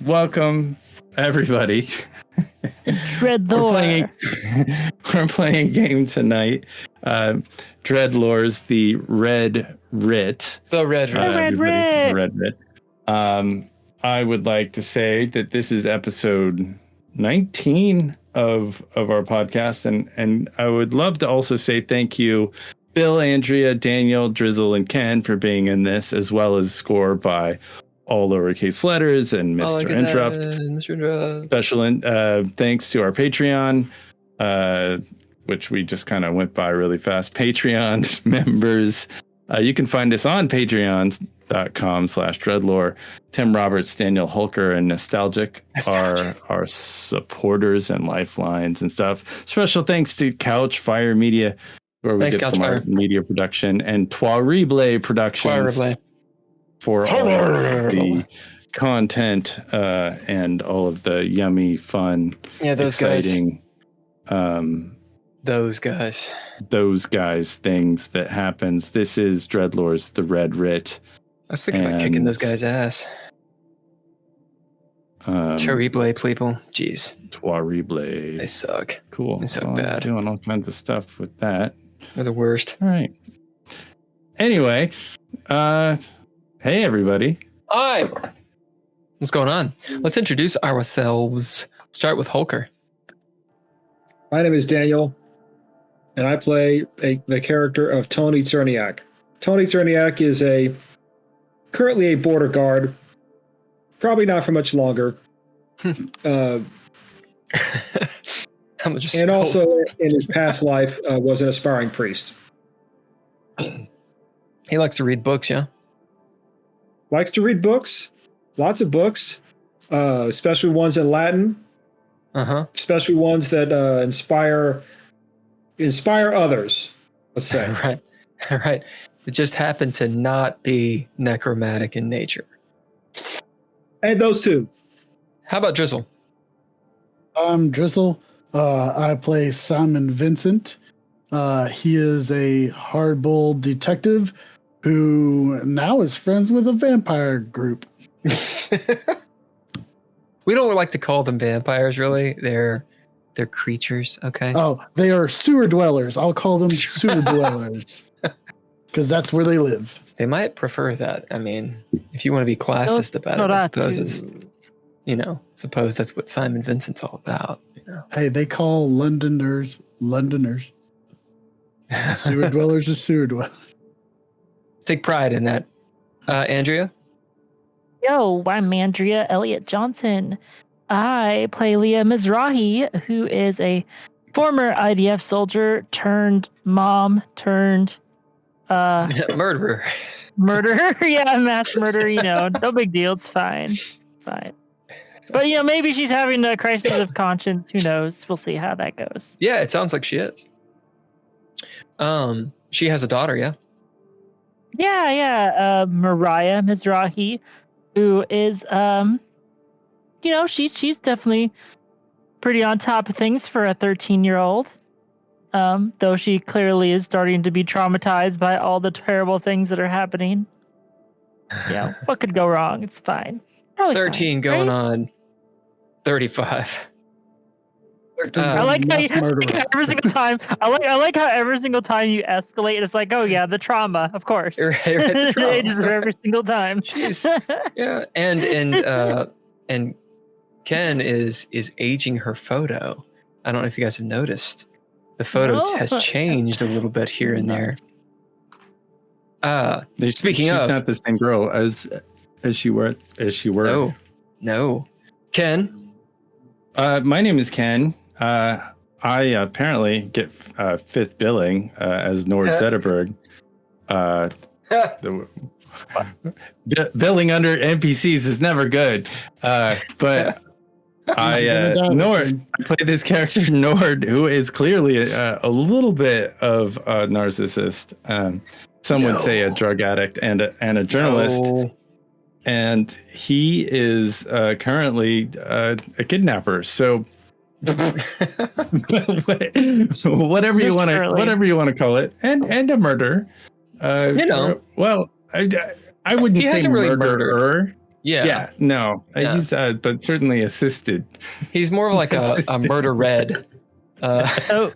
welcome everybody. DreadLore. We're playing a game tonight. DreadLore's the Red Writ. The Red Writ. The Red Writ. I would like to say that this is episode 19 of our podcast, and I would love to also say thank you, Bill, Andrea, Daniel, Drizzle, and Ken for being in this, as well as score by all lowercase letters and Mr. Interrupt. Special thanks to our Patreon, which we just kind of went by really fast. Patreon members. You can find us on patreon.com/DreadLore. Tim Roberts, Daniel Hulker, and Nostalgic are our supporters and lifelines and stuff. Special thanks to Couch Fire Media, where we get some art media production, and Trois-Riblé Productions for all of the content and all of the yummy, fun, exciting those guys things that happens. This is DreadLore's The Red Writ. I was thinking about kicking those guys' ass. Terrible people. Jeez. Trois-Riblé. They suck. Cool. They suck bad. Doing all kinds of stuff with that. They're the worst. All right. Anyway, hey everybody. Hi. What's going on? Let's introduce ourselves. Start with Hulker. My name is Daniel, and I play the character of Tony Czerniak. Tony Czerniak is currently a border guard, probably not for much longer. And also in his past life was an aspiring priest. He likes to read books, yeah? Likes to read books, lots of books, especially ones in Latin. Especially ones that inspire others, let's say. Right. It just happened to not be necromantic in nature. And those two. How about Drizzle? I'm Drizzle. I play Simon Vincent. He is a hard-boiled detective who now is friends with a vampire group. We don't like to call them vampires, really. They're creatures, okay? Oh, they are sewer dwellers. I'll call them sewer dwellers. Because that's where they live. They might prefer that. I mean, if you want to be classist about it, I suppose that's what Simon Vincent's all about. You know? Hey, they call Londoners. Sewer dwellers are sewer dwellers. Take pride in that. Andrea? Yo, I'm Andrea Elliott-Johnson. I play Leah Mizrahi, who is a former IDF soldier turned mom turned murderer. Yeah, mass murder, no big deal. It's fine. But, maybe she's having a crisis of conscience. Who knows? We'll see how that goes. Yeah, it sounds like she is. She has a daughter, yeah? Yeah. Mariah Mizrahi, who is, she's definitely pretty on top of things for a 13-year-old. Though she clearly is starting to be traumatized by all the terrible things that are happening. Yeah, what could go wrong? It's fine. Probably 13 fine, going right? on 35. I like how every single time. I like how every single time you escalate, it's like, oh yeah, the trauma, of course. Right, the trauma. Ages every single time. Jeez. Yeah, and Ken is aging her photo. I don't know if you guys have noticed. The photo has changed a little bit here and there. She's not the same girl as she were. No. Ken. My name is Ken. I apparently get fifth billing as Nord Zetterberg. Billing under NPCs is never good. But I play this character Nord, who is clearly a little bit of a narcissist. Some would say a drug addict and a journalist. No. And he is currently a kidnapper. So whatever you want to call it, and a murder. Well, I wouldn't say really murderer. Yeah. No, Yeah. he's but certainly assisted. He's more of like a Assisted. murder red. So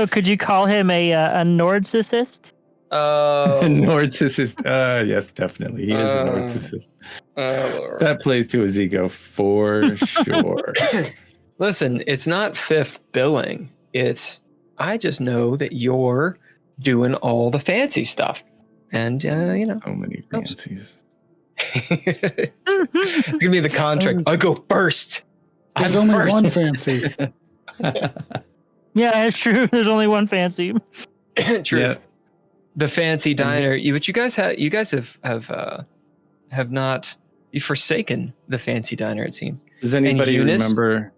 could you call him a narcissist? Oh, Narcissist. Yes, definitely. He is a narcissist. Lord. That plays to his ego for sure. Listen, it's not fifth billing. It's I just know that you're doing all the fancy stuff, and you know, So many fancies. it's gonna be the contract. I go first. There's I'm only first. one fancy. Yeah, it's true. There's only one fancy. Truth. Yeah. The fancy diner. But you guys have not. You've forsaken the fancy diner. It seems. Does anybody Eunice? remember?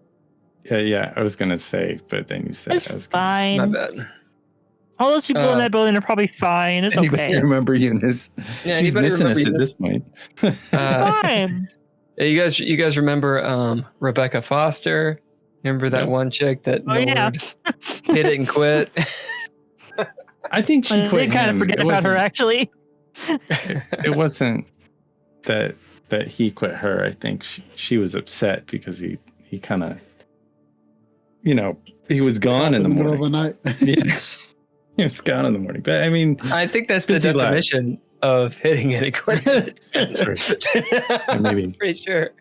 Yeah, I was gonna say, but then you said I was It's gonna. fine. My bad. All those people in that building are probably fine. It's Anybody okay. remember Eunice? Yeah, She's anybody missing us remember at this point. Fine. Yeah, you guys remember Rebecca Foster? Remember that one chick that Oh yeah. Nord hit it and quit? I think she I quit. did kind of him. forget It about her wasn't- actually. It wasn't that he quit her. I think she was upset because he kind of, he was gone in the middle morning. of the night. Yeah. He was gone in the morning. But I mean, I think that's the Busy life. definition of hitting it and quitting. Maybe. I'm pretty sure.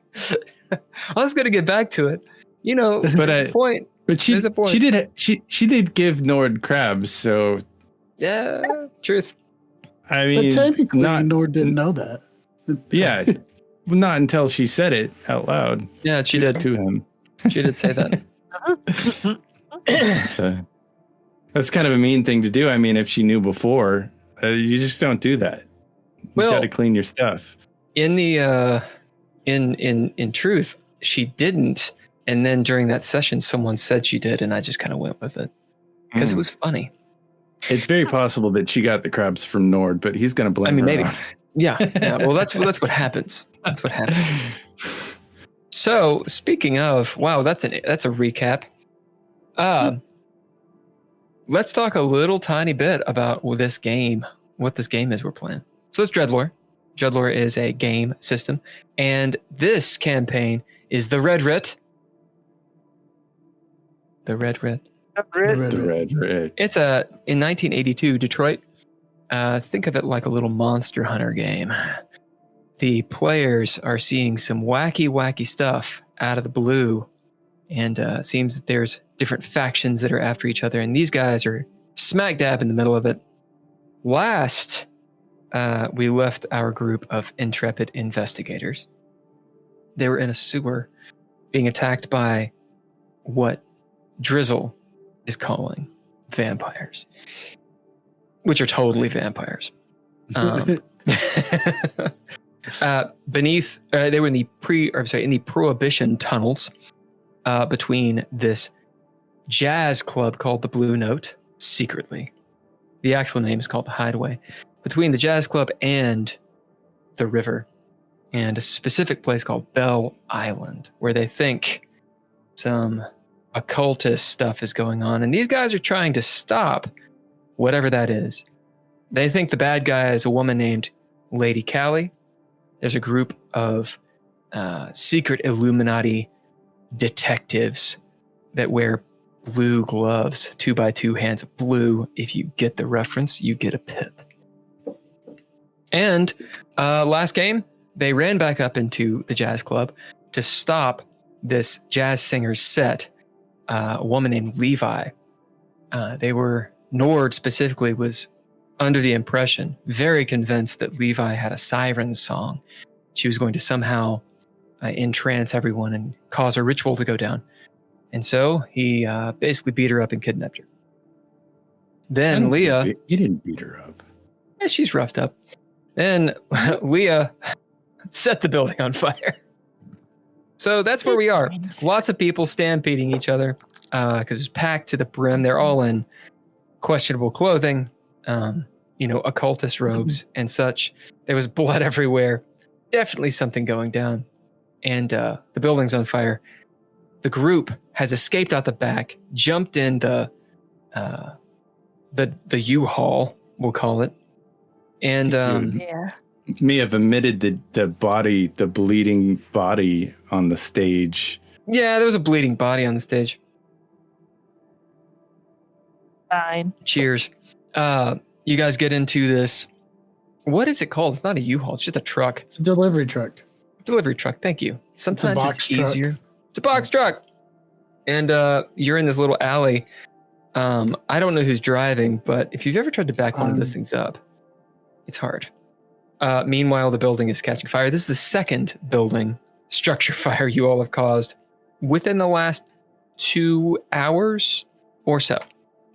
I was going to get back to it. But Point. But There's a point. she did give Nord crabs, so Yeah, truth. I But mean, technically, not Nord didn't know that. yeah, not until she said it out loud Yeah, she did. to him. She did say that. So that's kind of a mean thing to do. I mean, if she knew before, you just don't do that. You Well- got to clean your stuff. In the in truth, she didn't. And then during that session, someone said she did, and I just kind of went with it because it was funny. It's very possible that she got the crabs from Nord, but he's going to blame I mean, her maybe. on it. Yeah. Well, that's what happens. That's what happens. So speaking of, wow, that's a recap. Let's talk a little tiny bit about this game, what this game is we're playing. So it's DreadLore. DreadLore is a game system, and this campaign is the Red Writ. The Red Writ. The Red Writ. It's in 1982 Detroit. Think of it like a little Monster Hunter game. The players are seeing some wacky stuff out of the blue, and it seems that there's different factions that are after each other, and these guys are smack dab in the middle of it. Last, we left our group of intrepid investigators. They were in a sewer being attacked by what Drizzle is calling vampires, which are totally vampires. Beneath, they were in the Prohibition tunnels between this jazz club called the Blue Note, secretly. The actual name is called the Hideaway. Between the jazz club and the river, and a specific place called Belle Island, where they think some occultist stuff is going on, and these guys are trying to stop whatever that is. They think the bad guy is a woman named Lady Callie. There's a group of secret Illuminati detectives that wear blue gloves, 2x2 hands of blue. If you get the reference, you get a pip. And last game, they ran back up into the jazz club to stop this jazz singer's set, a woman named Levi. Nord specifically was under the impression, very convinced that Levi had a siren song. She was going to somehow entrance everyone and cause a ritual to go down. And so he basically beat her up and kidnapped her. Then Leah... He didn't beat her up. Yeah, she's roughed up. Then Leah set the building on fire. So that's where we are. Lots of people stampeding each other because it's packed to the brim. They're all in questionable clothing, occultist robes and such. There was blood everywhere. Definitely something going down. And the building's on fire. The group has escaped out the back, jumped in the U-Haul, we'll call it. And may have omitted the body, the bleeding body on the stage. Yeah, there was a bleeding body on the stage. Fine. Cheers. You guys get into this. What is it called? It's not a U-Haul. It's just a truck. It's a delivery truck. Delivery truck. Thank you. Sometimes box it's truck. easier. It's a box truck. And you're in this little alley. I don't know who's driving, but if you've ever tried to back one of those things up, it's hard. Meanwhile, the building is catching fire. This is the second building structure fire you all have caused within the last 2 hours or so.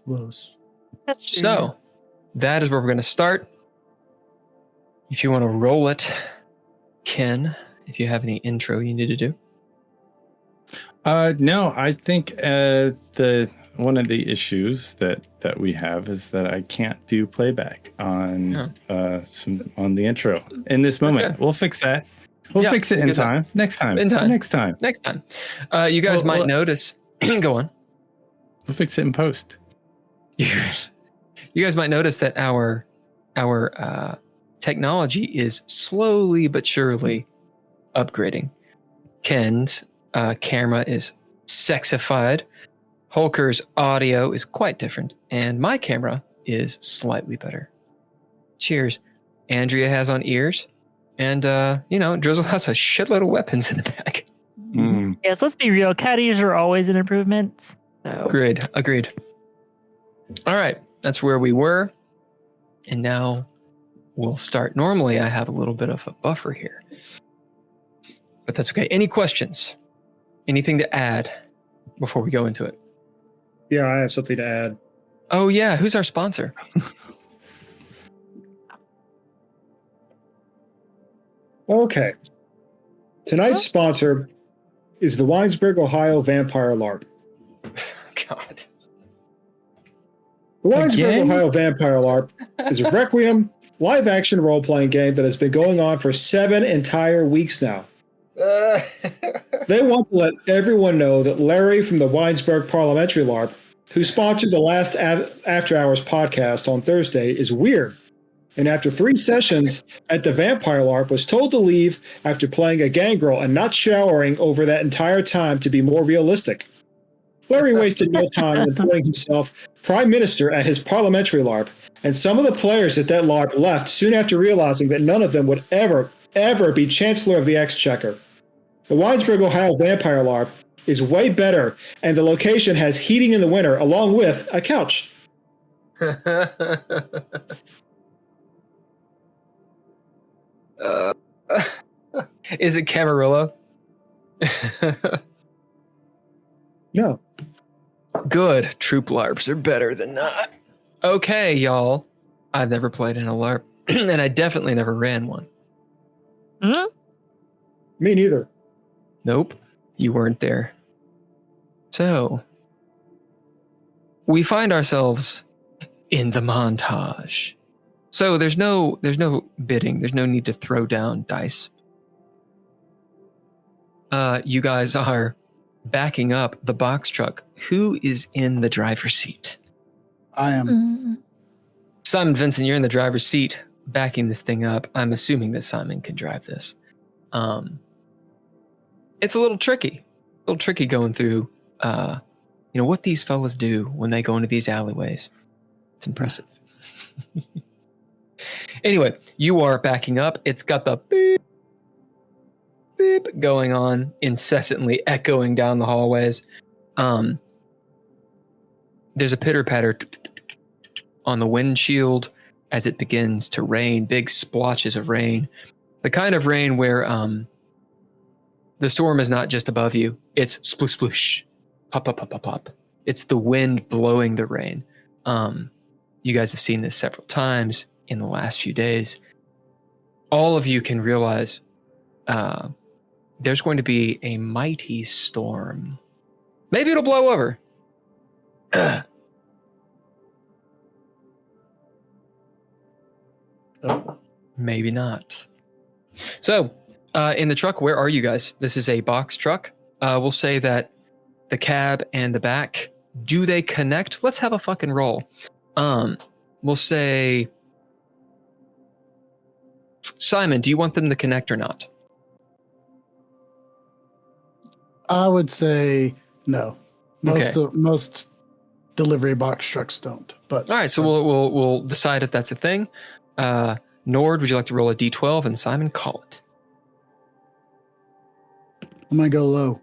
Close. That's true. So that is where we're going to start. If you want to roll it, Ken, if you have any intro you need to do. No, I think one of the issues that we have is that I can't do playback on on the intro in this moment. Okay. We'll fix that. We'll fix it in time. Next time. Next time. You guys might notice. Go on. We'll fix it in post. You guys might notice that our technology is slowly but surely upgrading. Ken's camera is sexified. Holker's audio is quite different, and my camera is slightly better. Cheers. Andrea has on ears, and Drizzle has a shitload of weapons in the back. Mm. Yes, let's be real. Cat ears are always an improvement. So. Agreed. All right, that's where we were, and now we'll start. Normally, I have a little bit of a buffer here, but that's okay. Any questions? Anything to add before we go into it? Yeah, I have something to add. Oh, yeah. Who's our sponsor? Okay. Tonight's sponsor is the Winesburg, Ohio Vampire LARP. God. The Winesburg, Again? Ohio Vampire LARP is a Requiem live-action role-playing game that has been going on for 7 entire weeks now. They want to let everyone know that Larry from the Winesburg Parliamentary LARP, who sponsored the last After Hours podcast on Thursday, is weird. And after 3 sessions at the Vampire LARP, was told to leave after playing a gangrel and not showering over that entire time to be more realistic. Larry wasted no time in putting himself Prime Minister at his Parliamentary LARP, and some of the players at that LARP left soon after realizing that none of them would ever be Chancellor of the Exchequer. The Winesburg, Ohio Vampire LARP is way better, and the location has heating in the winter along with a couch. Is it Camarillo? No. Good. Troop LARPs are better than not. Okay, y'all. I've never played in a LARP, and I definitely never ran one. Hmm? Me neither. Nope, you weren't there. So, we find ourselves in the montage. So there's no bidding. There's no need to throw down dice. You guys are backing up the box truck. Who is in the driver's seat? I am. Simon Vincent, you're in the driver's seat backing this thing up. I'm assuming that Simon can drive this. It's a little tricky going through, what these fellas do when they go into these alleyways. It's impressive. Anyway, you are backing up. It's got the beep, beep going on, incessantly echoing down the hallways. There's a pitter-patter on the windshield as it begins to rain, big splotches of rain. The kind of rain where the storm is not just above you. It's sploosh, sploosh, pop, pop, pop, pop, pop. It's the wind blowing the rain. You guys have seen this several times in the last few days. All of you can realize there's going to be a mighty storm. Maybe it'll blow over. Maybe not. So, in the truck, where are you guys? This is a box truck. We'll say that the cab and the back, do they connect? Let's have a fucking roll. We'll say Simon, do you want them to connect or not? I would say no. Okay. Most delivery box trucks don't. But All right, so we'll decide if that's a thing. Nord, would you like to roll a d12? And Simon, call it. I'm gonna go low.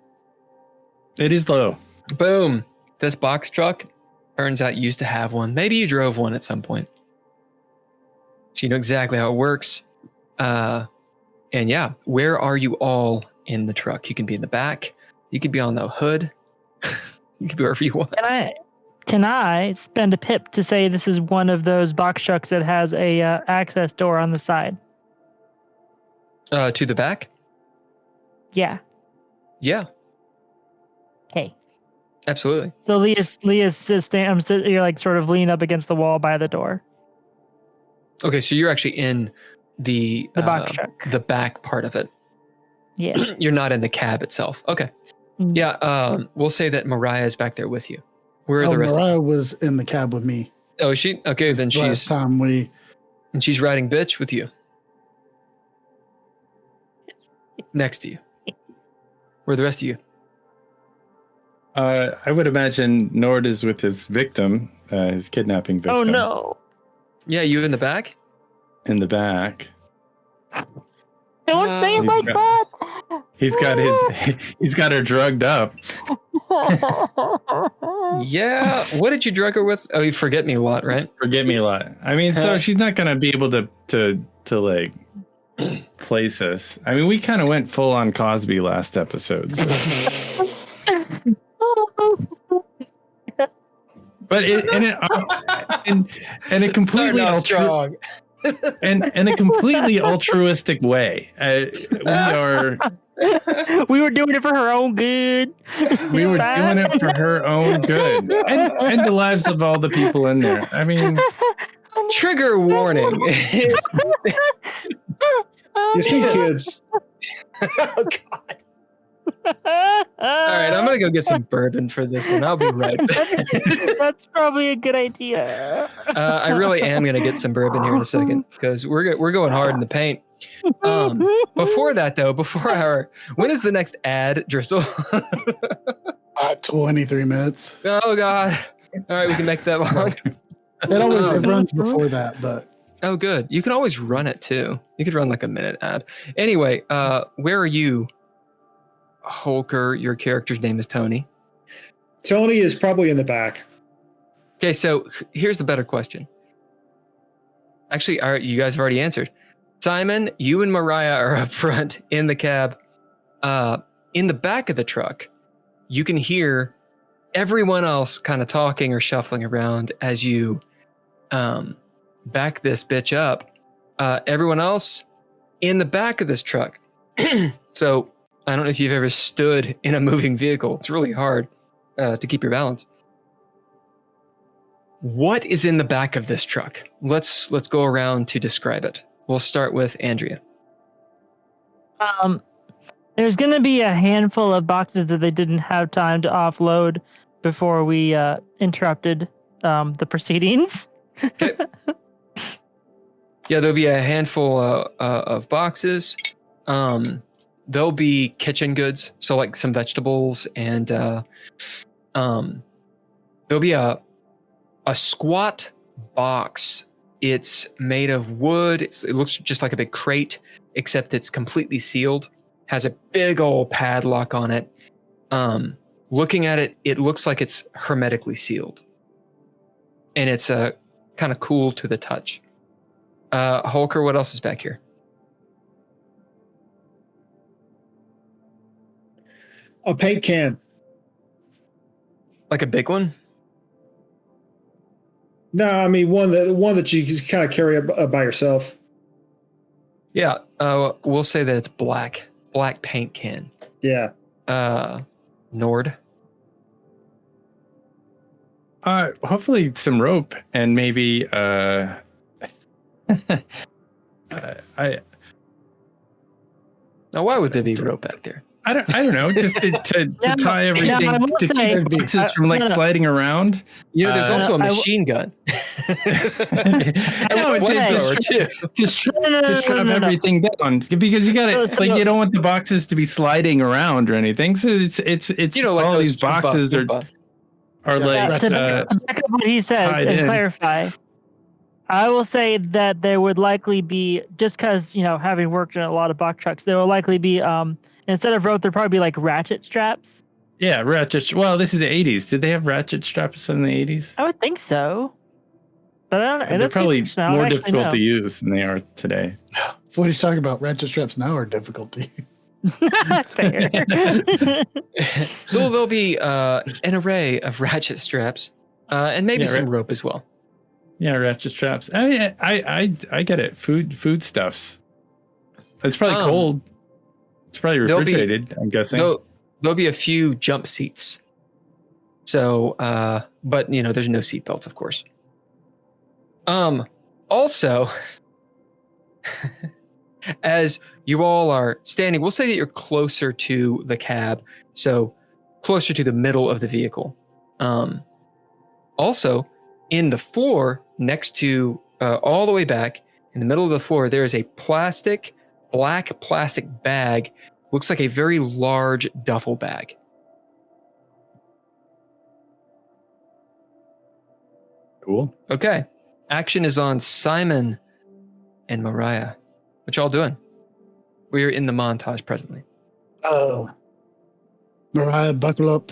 It is low. Boom. This box truck turns out you used to have one. Maybe you drove one at some point. So you know exactly how it works. And yeah, where are you all in the truck? You can be in the back. You could be on the hood. You can be wherever you want. Can I spend a pip to say this is one of those box trucks that has a access door on the side? To the back? Yeah. Yeah, Okay. absolutely. So Leah's just you're like sort of leaning up against the wall by the door. Okay, so you're actually in the box truck. the back part of it. Yeah. You're not in the cab itself. Okay. Mm. Yeah, we'll say that Mariah is back there with you. Where are the rest? Mariah was in the cab with me. Oh, is she? Okay, then Last time she's riding bitch with you. Next to you. Where are the rest of you? I would imagine Nord is with his victim, his kidnapping victim. Oh no. Yeah, you in the back? In the back. Don't say it He's like got- that. He's got her drugged up. Yeah. What did you drug her with? Oh, you forget me a lot, right? Forget me a lot. I mean, so she's not gonna be able to like place us. I mean, we kind of went full on Cosby last episode. So. But in a completely in a completely altruistic way. We were doing it for her own good. We were doing it for her own good and the lives of all the people in there. I mean, Trigger warning. You see, kids. Oh, God. All right, I'm going to go get some bourbon for this one. I'll be right back. That's probably a good idea. I really am going to get some bourbon here in a second because we're going hard in the paint. Before that, though, when is the next ad, Drizzle? 23 minutes. Oh, God. All right, we can make that long. It runs before that, but Oh, good. You can always run it, too. You could run like a minute ad. Anyway, where are you, Holker? Your character's name is Tony. Tony is probably in the back. Okay, so here's the better question. Actually, all right, you guys have already answered. Simon, you and Mariah are up front in the cab. In the back of the truck, you can hear everyone else kind of talking or shuffling around as you back this bitch up. Everyone else in the back of this truck. So I don't know if you've ever stood in a moving vehicle. It's really hard to keep your balance. What is in the back of this truck? Let's go around to describe it. We'll start with Andrea. There's going to be a handful of boxes that they didn't have time to offload before we interrupted the proceedings. Okay. Yeah, there'll be a handful of boxes. There'll be kitchen goods, so like some vegetables, and there'll be a squat box. It's made of wood. It looks just like a big crate, except it's completely sealed. Has a big old padlock on it. Looking at it, it looks like it's hermetically sealed. And it's kind of cool to the touch. Holker, what else is back here? A paint can. Like a big one? No, I mean one that you just kind of carry up by yourself. Yeah, we'll say that it's black paint can. Yeah. Nord. Hopefully some rope and maybe Now, why would there be rope back there? I don't know, just to No, tie everything I will to keep say- the boxes from like no. sliding around. There's also a I w- machine gun. I know, Flamethrower, too. to strap everything down because you got to like you don't want the boxes to be sliding around or anything. So it's Like all those these boxes are like to back up what he says tied and in. clarify, I will say that there would likely be, just because, having worked in a lot of box trucks, there will likely be, instead of rope, there'd probably be like ratchet straps. Yeah, ratchet. Well, this is the 80s. Did they have ratchet straps in the 80s? I would think so. But I don't know. They're probably more difficult to use than they are today. What he's talking about, ratchet straps now are difficult to use. Fair. So there'll be an array of ratchet straps and maybe some rope as well. Yeah, ratchet straps. I mean, I get it. Food stuffs. It's probably cold. It's probably refrigerated. I'm guessing. There'll be a few jump seats. So, but there's no seat belts, of course. Also, as you all are standing, we'll say that you're closer to the cab, so closer to the middle of the vehicle. Also, in the floor next to, all the way back in the middle of the floor, there is a black plastic bag. Looks like a very large duffel bag. Cool. Okay. Action is on Simon and Mariah. What y'all doing? We are in the montage presently. Mariah, buckle up.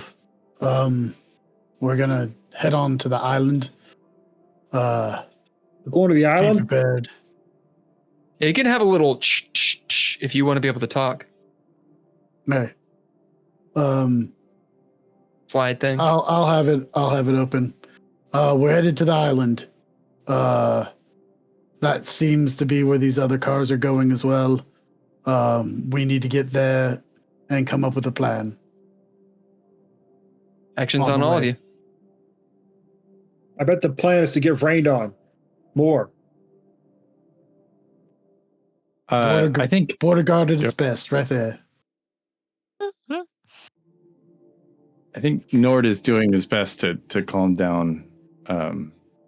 We're gonna head on to the island. We're going to the Be island? prepared. Yeah, you can have a little if you want to be able to talk. No. Slide thing. I'll have it open. We're headed to the island. That seems to be where these other cars are going as well. We need to get there and come up with a plan. Actions on on the all of way. you. I bet the plan is to get rained on more. I think Border guard at its best, right there. I think Nord is doing his best to calm down.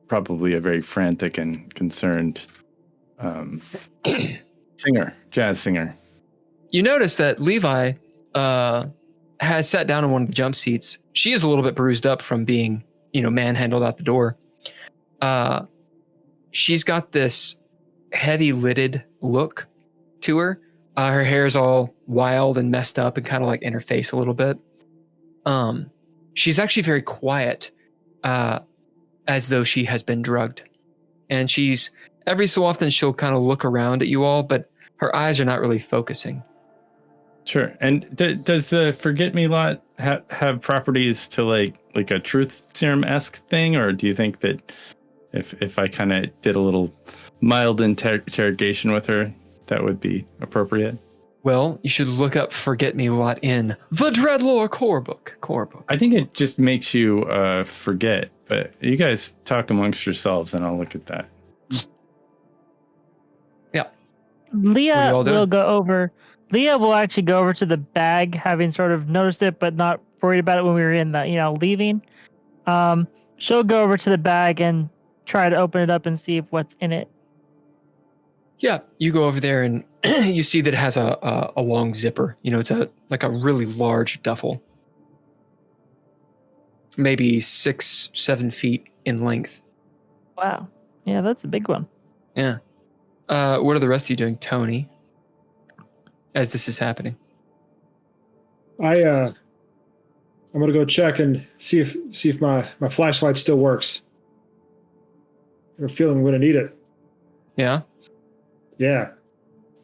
Probably a very frantic and concerned jazz singer. You notice that Levi has sat down in one of the jump seats. She is a little bit bruised up from being, manhandled out the door. She's got this heavy lidded look to her. Her hair's all wild and messed up and kind of like in her face a little bit. She's actually very quiet, as though she has been drugged. And she's, every so often she'll kind of look around at you all, but her eyes are not really focusing. Sure. And does the Forget Me Lot have properties to like a truth serum-esque thing, or do you think that if I kind of did a little mild interrogation with her, that would be appropriate? Well, you should look up Forget Me Lot in the DreadLore core book. I think it just makes you forget, but you guys talk amongst yourselves and I'll look at that. Yeah. Leah will actually go over to the bag, having sort of noticed it, but not worried about it when we were in the, leaving. She'll go over to the bag and try to open it up and see what's in it. Yeah, you go over there and you see that it has a long zipper. It's a really large duffel. Maybe 6-7 feet in length. Wow. Yeah, that's a big one. Yeah. What are the rest of you doing, Tony, as this is happening? I'm gonna go check and see if my flashlight still works. I have a feeling I'm gonna need it. Yeah. Yeah.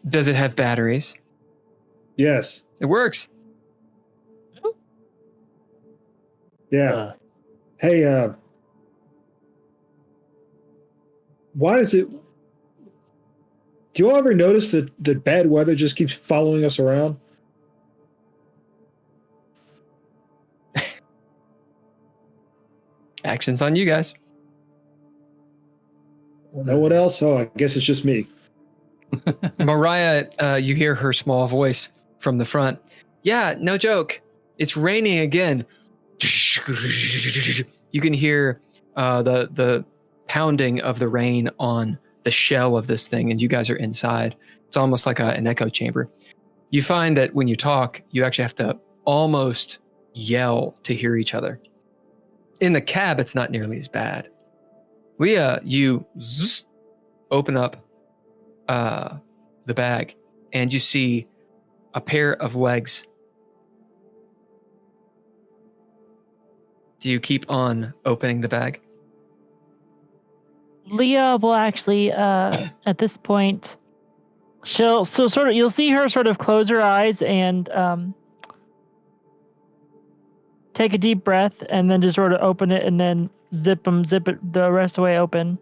Does it have batteries? Yes. It works. Yeah. Hey, why is it? Do you all ever notice that the bad weather just keeps following us around? Actions on you guys. No one else? Oh, I guess it's just me. Mariah, you hear her small voice from the front. Yeah, no joke. It's raining again. You can hear the pounding of the rain on the shell of this thing, and you guys are inside. It's almost like an echo chamber. You find that when you talk, you actually have to almost yell to hear each other. In the cab, it's not nearly as bad. Leah, you open up the bag, and you see a pair of legs. Do you keep on opening the bag? Leah will actually, at this point, you'll see her sort of close her eyes and take a deep breath, and then just sort of open it and then zip it the rest away open.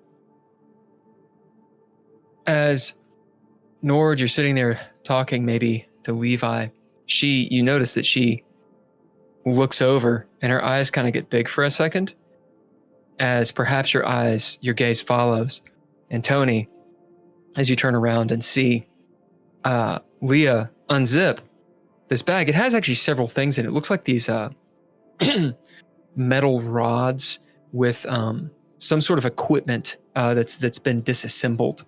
As Nord, you're sitting there talking maybe to Levi, you notice that she looks over and her eyes kind of get big for a second, as perhaps your gaze follows. And Tony, as you turn around and see Leah unzip this bag, it has actually several things in it. It looks like these metal rods with some sort of equipment that's been disassembled.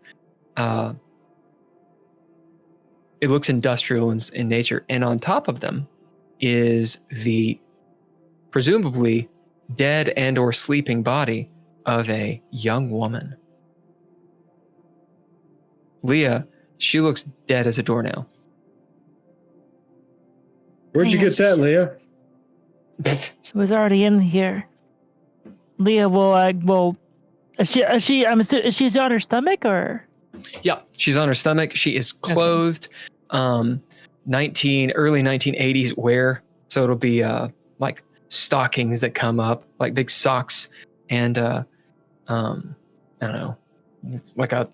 It looks industrial in nature, and on top of them is the presumably dead and or sleeping body of a young woman. Leah, she looks dead as a doornail. Where'd you get that, Leah? It was already in here. Leah will. Is she's on her stomach or? Yeah, she's on her stomach. She is clothed, early 1980s wear. So it'll be like stockings that come up, like big socks, and I don't know, like a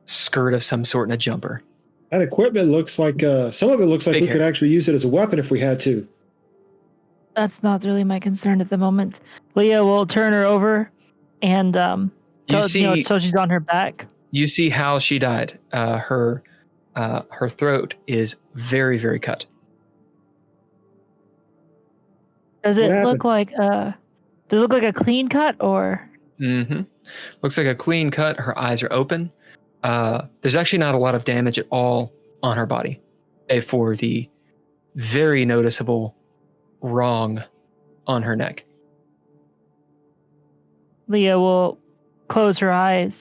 skirt of some sort and a jumper. That equipment looks like some of it looks like we could actually use it as a weapon if we had to. That's not really my concern at the moment. Leah will turn her over, and so she's on her back. You see how she died. Her throat is very, very cut. Does it look like a clean cut or? Mm-hmm. Looks like a clean cut. Her eyes are open. There's actually not a lot of damage at all on her body, save for the very noticeable wrong on her neck. Leah will close her eyes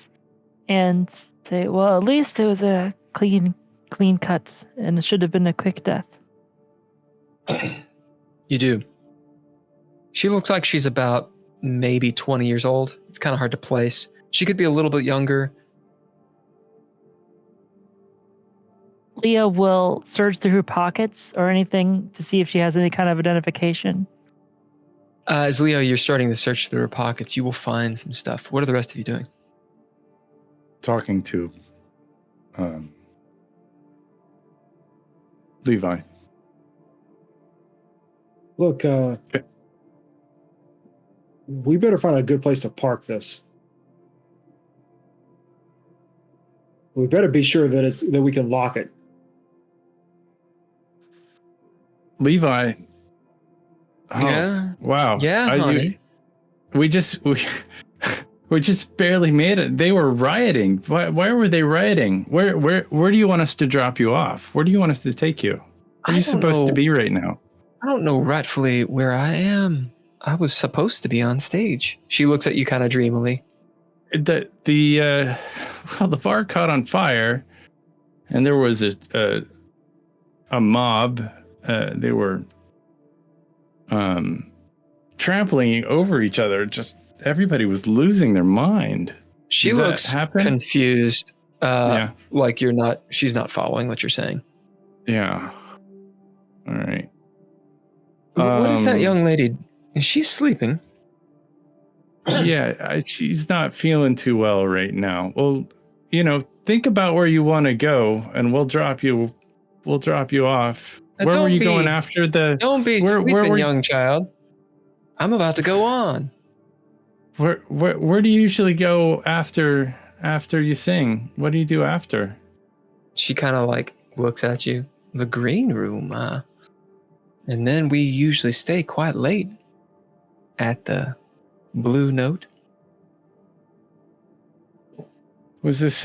and say, well, at least it was a clean cut, and it should have been a quick death. You do. She looks like she's about maybe 20 years old. It's kind of hard to place. She could be a little bit younger. Leah will search through her pockets or anything to see if she has any kind of identification. As Leo, you're starting to search through her pockets, you will find some stuff. What are the rest of you doing? Talking to Levi. Look, we better find a good place to park this. We better be sure that we can lock it. Levi. Oh, yeah. Wow. Yeah, honey. We just barely made it. They were rioting. Why were they rioting? Where do you want us to drop you off? Where do you want us to take you? Where are you supposed to be right now? I don't know rightfully where I am. I was supposed to be on stage. She looks at you kind of dreamily. The bar caught on fire, and there was a mob. They were trampling over each other. Just everybody was losing their mind. She looks confused. Like she's not following what you're saying. Yeah. All right. What is that young lady? Is she sleeping? Yeah, she's not feeling too well right now. Well, think about where you want to go, and we'll drop you off. Where were you going after the? Don't be sleeping, young child. I'm about to go on. Where do you usually go after you sing? What do you do after? She kind of like looks at you. The green room. And then we usually stay quite late at the Blue Note. Was this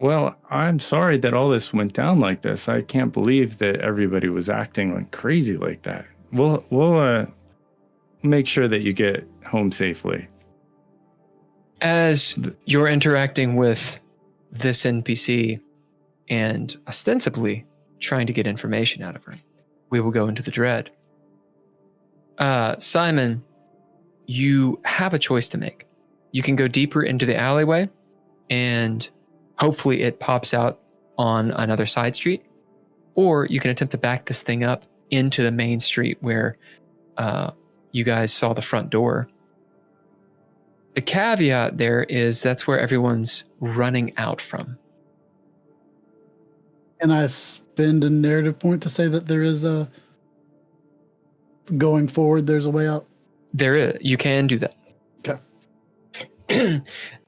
Well, I'm sorry that all this went down like this. I can't believe that everybody was acting like crazy like that. We'll make sure that you get home safely. As you're interacting with this NPC and ostensibly trying to get information out of her, we will go into the dread. Simon, you have a choice to make. You can go deeper into the alleyway and hopefully it pops out on another side street, or you can attempt to back this thing up into the main street where you guys saw the front door. The caveat there is that's where everyone's running out from. Can I spend a narrative point to say that there is a going forward, there's a way out? There is. You can do that. Okay.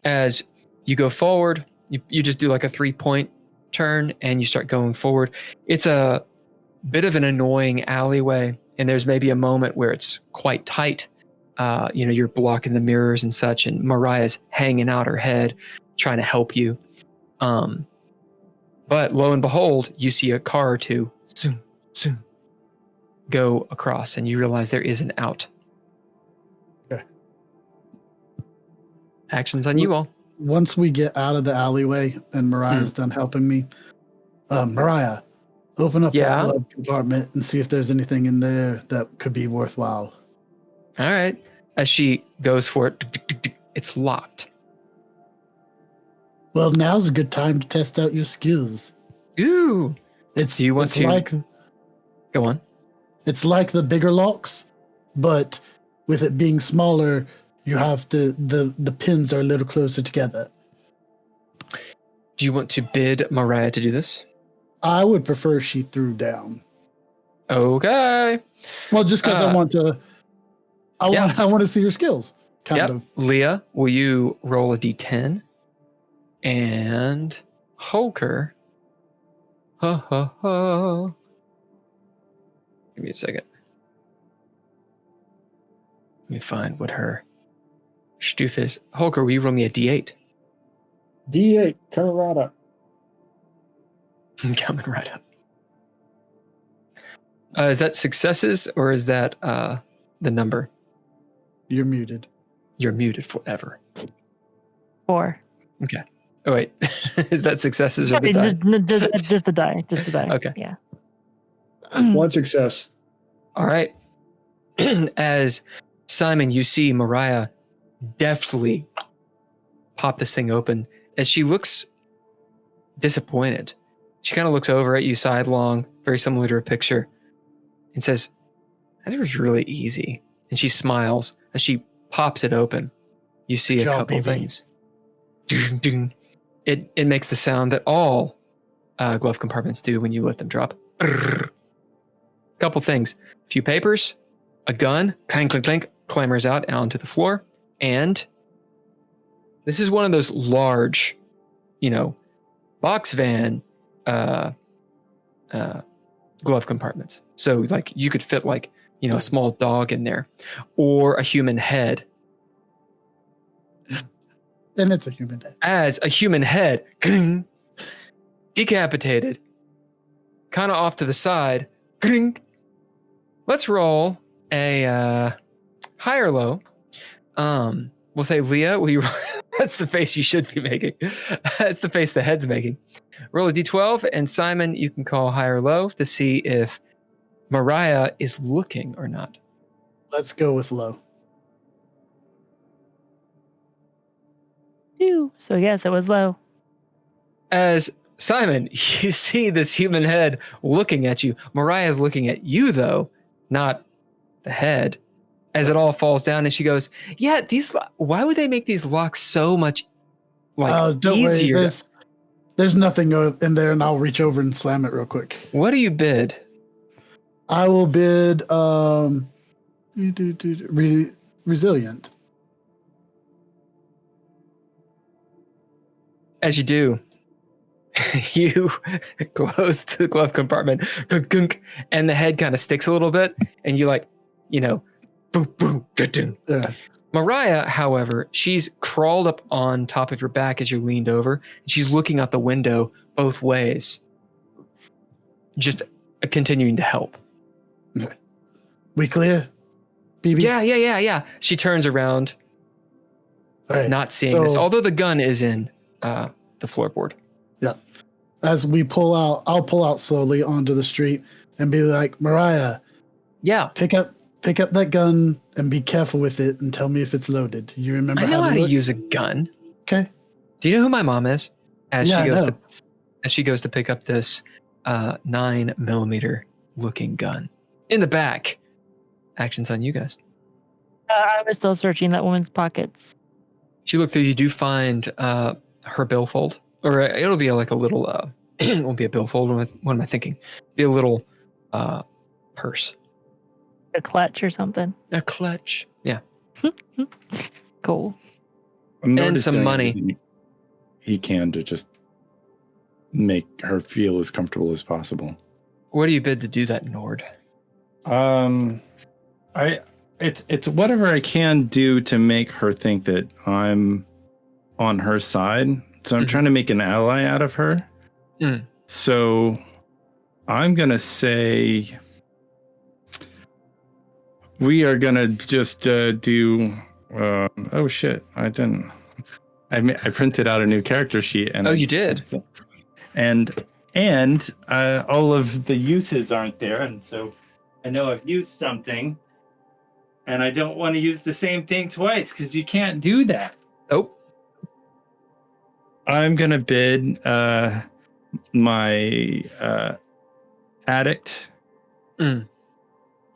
As you go forward, you just do like a 3-point turn and you start going forward. It's a bit of an annoying alleyway, and there's maybe a moment where it's quite tight. You're blocking the mirrors and such, and Mariah's hanging out her head, trying to help you. But lo and behold, you see a car or two zoom, zoom, go across, and you realize there is an out. Okay. Actions on you all. Once we get out of the alleyway and Mariah's done helping me, Mariah, open up that glove compartment and see if there's anything in there that could be worthwhile. All right. As she goes for it, it's locked. Well, now's a good time to test out your skills. Ooh. Do you want to go on? It's like the bigger locks, but with it being smaller, you have the pins are a little closer together. Do you want to bid Mariah to do this? I would prefer she threw down. Okay. Well, just because I want to. I want to see your skills. Kind of. Leah, will you roll a d10? And Holker. Give me a second. Let me find what her stoof is. Holker, will you roll me a d8? D8, coming right up. Coming right up. Is that successes or is that the number? You're muted. You're muted forever. 4. Okay. Oh, wait. Is that successes or the Sorry, die? just the die. Just the die. Okay. Yeah. One success. All right. As Simon, you see Mariah deftly pop this thing open. As she looks disappointed, she kind of looks over at you sidelong, very similar to her picture, and says, "That was really easy." And she smiles as she pops it open. You see a couple things. Ding, ding. It makes the sound that all glove compartments do when you let them drop. Couple things. A few papers, a gun, clank, clank, clank, clambers out onto the floor. And this is one of those large, box van glove compartments. So like you could fit like, a small dog in there or a human head. And it's a human head. As a human head, decapitated, kind of off to the side. Let's roll a high or low. We'll say Leah. That's the face you should be making. That's the face the head's making. Roll a d12, and Simon, you can call high or low to see if Mariah is looking or not. Let's go with low. 2. So yes, it was low. As Simon, you see this human head looking at you. Mariah's looking at you, though, not the head. As it all falls down, and she goes, "Yeah, why would they make these locks so much don't easier?" Worry, there's nothing in there, and I'll reach over and slam it real quick. What do you bid? I will bid resilient. As you do, You close the glove compartment, gunk, gunk, and the head kind of sticks a little bit, and you boom, boom, da-ding. Yeah. Mariah, however, she's crawled up on top of your back as you're leaned over, and she's looking out the window both ways, just continuing to help. We clear? BB? Yeah. She turns around, All right. not seeing this, although the gun is in the floorboard. Yeah. As we pull out, I'll pull out slowly onto the street and be like, Mariah, Yeah. pick up that gun and be careful with it and tell me if it's loaded. You remember I know how do to it? use a gun. Okay. Do you know who my mom is? As Yeah, she goes to pick up this 9mm looking gun in the back. Actions on you guys. I was still searching that woman's pockets. As you look through, you do find her billfold, or it'll be like a little. It won't be a billfold. What am I thinking? Be a little purse. A clutch or something. A clutch. Yeah. Cool. Nord is some doing money. everything he can to just make her feel as comfortable as possible. What do you bid to do that, Nord? It's whatever I can do to make her think that I'm on her side. So I'm trying to make an ally out of her. Mm. So I'm gonna say we are gonna just do. Oh shit! I didn't. I printed out a new character sheet and. Oh, you did. And all of the uses aren't there, and so I know I've used something, and I don't want to use the same thing twice because you can't do that. Oh. I'm gonna bid my addict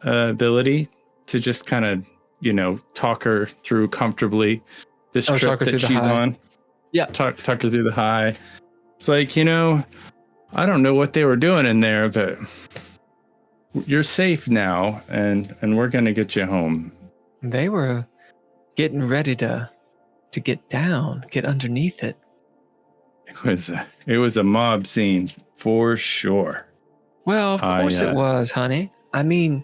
ability to just kind of talk her through comfortably this trip that she's on. Yeah, talk her through the high. It's like, I don't know what they were doing in there, but you're safe now, and we're gonna get you home. They were getting ready to get down, get underneath it. It was a mob scene for sure. Well, of course it was, honey. I mean,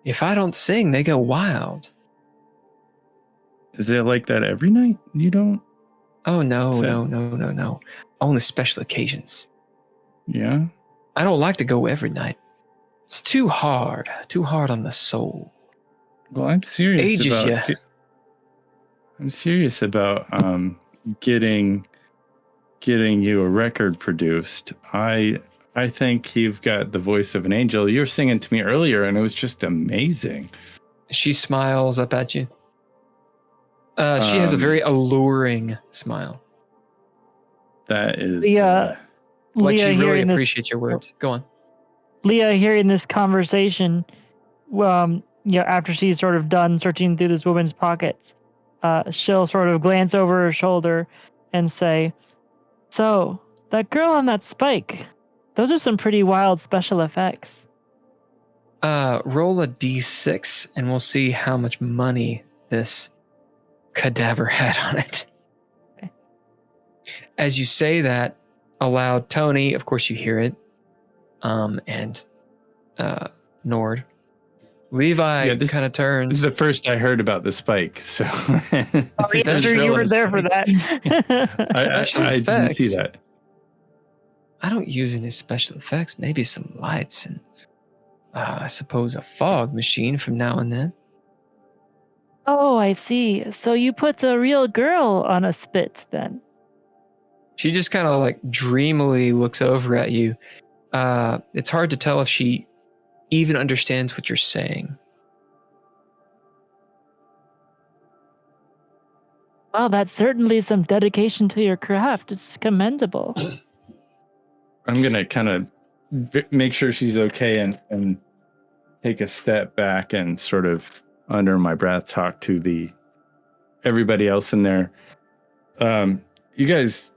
if I don't sing, they go wild. Is it like that every night? You don't? Oh, no. Only special occasions. Yeah? I don't like to go every night. It's too hard on the soul. Well, I'm serious Ages about ya. I'm serious about getting you a record produced. I think you've got the voice of an angel. You were singing to me earlier, and it was just amazing. She smiles up at you. She has a very alluring smile. That is... Leah she really hearing appreciates your words. Go on. Leah hearing this conversation, after she's sort of done searching through this woman's pockets, she'll sort of glance over her shoulder and say, "So, that girl on that spike, those are some pretty wild special effects." Roll a d6 and we'll see how much money this cadaver had on it. Okay. As you say that aloud, Tony, of course you hear it, and Nord. Levi kind of turns. This is the first I heard about the spike, so... Oh, yeah, sure, you were there for that. I didn't see that. I don't use any special effects. Maybe some lights and I suppose a fog machine from now and then. Oh, I see. So you put the real girl on a spit, then? She just kind of like dreamily looks over at you. It's hard to tell if she even understands what you're saying. Well, that's certainly some dedication to your craft. It's commendable. I'm going to kind of make sure she's okay and take a step back and sort of under my breath talk to everybody else in there. You guys,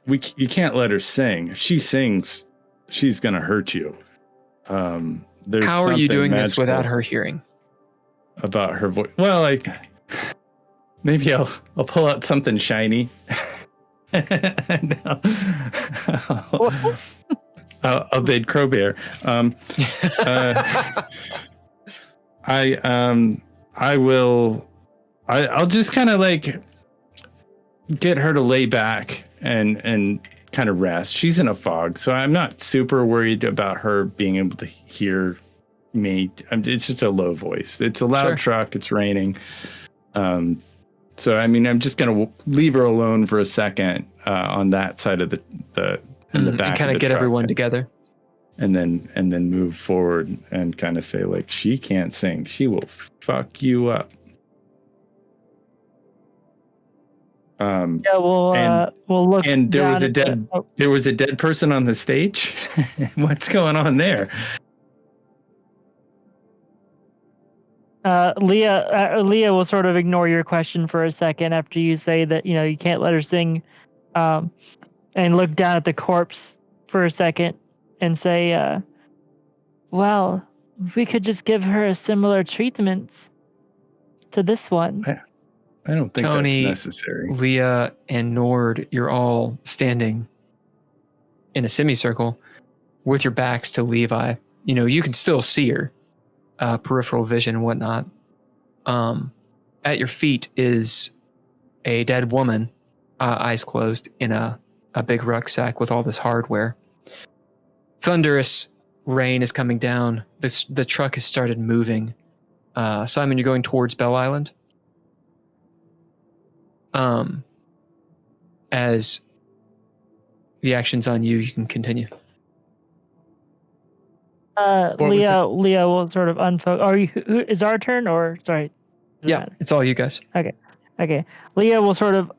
you can't let her sing. If she sings, she's going to hurt you. How are you doing this without her hearing? About her voice. Well, maybe I'll pull out something shiny No. I'll bid Crowbear. I'll just kind of like get her to lay back and kind of rest. She's in a fog, so I'm not super worried about her being able to hear me. It's just a low voice. It's a loud truck. It's raining. So I mean, I'm just gonna leave her alone for a second on that side of the back, and kind of get everyone together, and then move forward and kind of say like, she can't sing. She will fuck you up. We'll look. And there was a dead person on the stage. What's going on there? Leah will sort of ignore your question for a second after you say that you can't let her sing, and look down at the corpse for a second and say, "Well, we could just give her a similar treatment to this one." I don't think Tony, that's necessary. Leah, and Nord, you're all standing in a semicircle with your backs to Levi. You can still see her. Peripheral vision and whatnot. At your feet is a dead woman, eyes closed, in a big rucksack with all this hardware. Thunderous rain is coming down. The truck has started moving. Simon, you're going towards Belle Island. As the action's on you, you can continue. Leah will sort of unfocus. Is our turn or sorry? Yeah, it's all you guys. Okay. Leah will sort of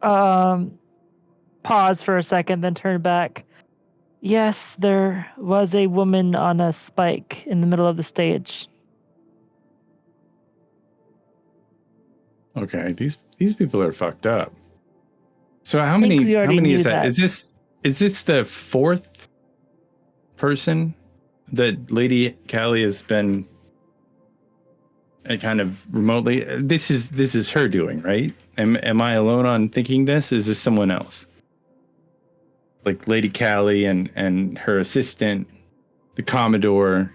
pause for a second, then turn back. Yes, there was a woman on a spike in the middle of the stage. Okay, these people are fucked up. So how many is that? Is this the fourth person that Lady Callie has been kind of remotely? This is her doing, right? Am I alone on thinking this? Is this someone else? Like Lady Callie and her assistant, the Commodore.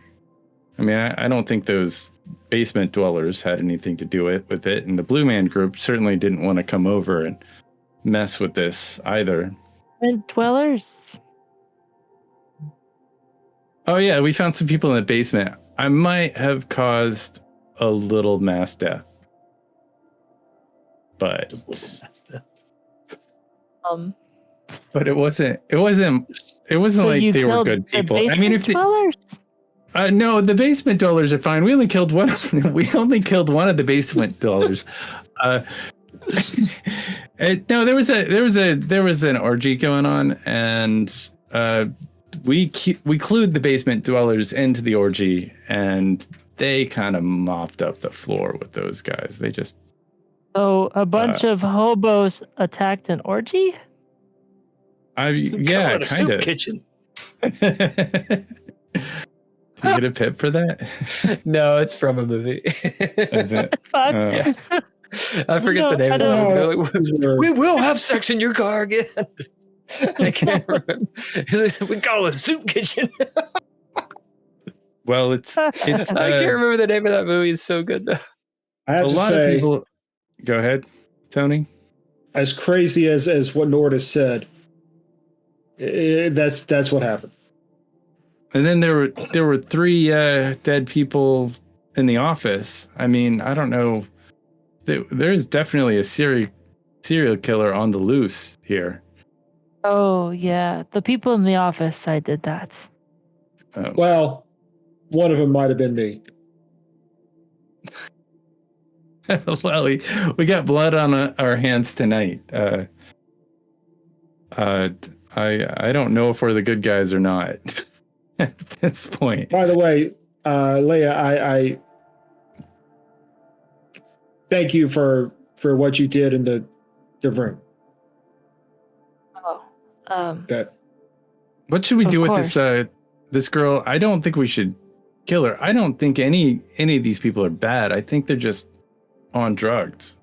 I mean, I don't think those basement dwellers had anything to do with it, and the Blue Man Group certainly didn't want to come over and mess with this either. Basement dwellers? Oh yeah, we found some people in the basement. I might have caused a little mass death, but Just a little mass death. But it wasn't like they were good people. I mean, if no, the basement dwellers are fine. We only killed one. We only killed one of the basement dwellers. No, there was an orgy going on, and we clued the basement dwellers into the orgy, and they kind of mopped up the floor with those guys. They just a bunch of hobos attacked an orgy. Yeah, kind of. Soup kitchen. Do you get a pip for that? No, it's from a movie. Is it? Fuck. I forget the name of it. We will have sex in your car again. I can't remember. We call it a soup kitchen. Well, it's I can't remember the name of that movie. It's so good though. I have a to lot say, of people. Go ahead, Tony. As crazy as what Nord has said, that's what happened. And then there were 3 dead people in the office. I mean, I don't know. There's definitely a serial killer on the loose here. Oh yeah, the people in the office. I did that. Oh. Well, one of them might have been me. Well, we got blood on our hands tonight. I don't know if we're the good guys or not at this point. By the way, Leah, I thank you for what you did in the room. That. What should we do with this girl? I don't think we should kill her. I don't think any of these people are bad. I think they're just on drugs.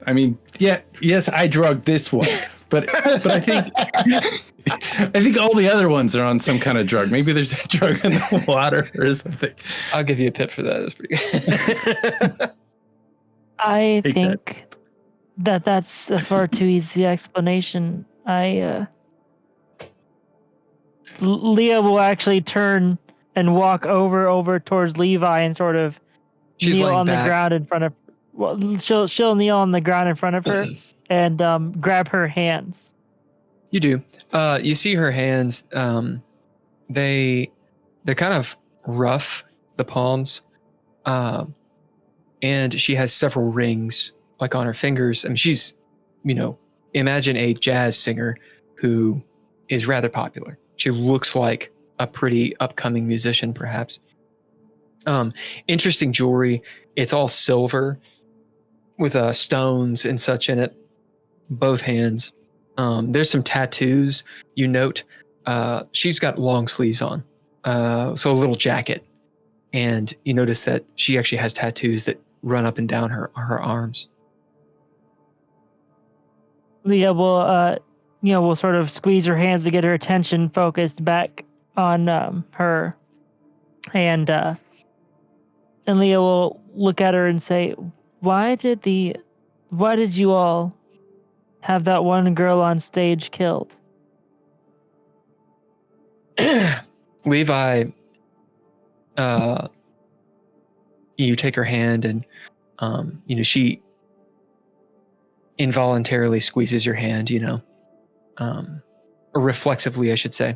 I mean, yes, I drugged this one, But I think all the other ones are on some kind of drug. Maybe there's a drug in the water or something. I'll give you a pip for that. That's pretty good. I think that's a far too easy explanation. Leah will actually turn and walk over towards Levi and sort of kneel on the ground in front of. Well, she'll kneel on the ground in front of her and grab her hands. You do. You see her hands. They're kind of rough, the palms, and she has several rings like on her fingers. I mean, she's, imagine a jazz singer who is rather popular. She looks like a pretty upcoming musician, perhaps. Interesting jewelry. It's all silver with stones and such in it. Both hands. There's some tattoos. You note she's got long sleeves on, so a little jacket. And you notice that she actually has tattoos that run up and down her arms. Leah will sort of squeeze her hands to get her attention focused back on her, and Leah will look at her and say, "Why did you all have that one girl on stage killed?" Levi, you take her hand and, she involuntarily squeezes your hand, or reflexively, I should say.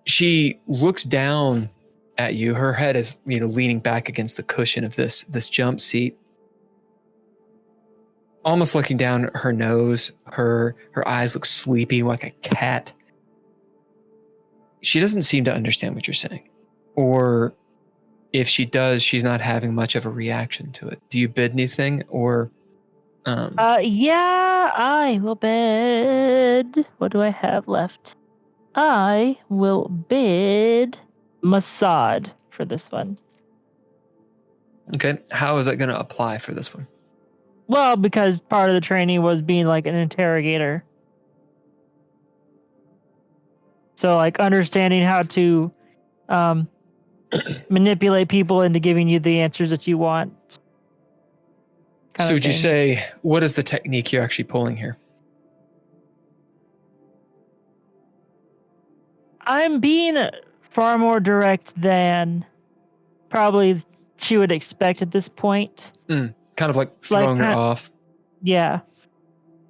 She looks down at you. Her head is, leaning back against the cushion of this jump seat. Almost looking down her nose. Her eyes look sleepy like a cat. She doesn't seem to understand what you're saying. Or if she does, she's not having much of a reaction to it. Do you bid anything or... Yeah, I will bid. What do I have left? I will bid Masad for this one. Okay. How is that going to apply for this one? Well, because part of the training was being like an interrogator. So, like, understanding how to manipulate people into giving you the answers that you want. So would you say, what is the technique you're actually pulling here? I'm being far more direct than probably she would expect at this point. Kind of like throwing her off. Yeah.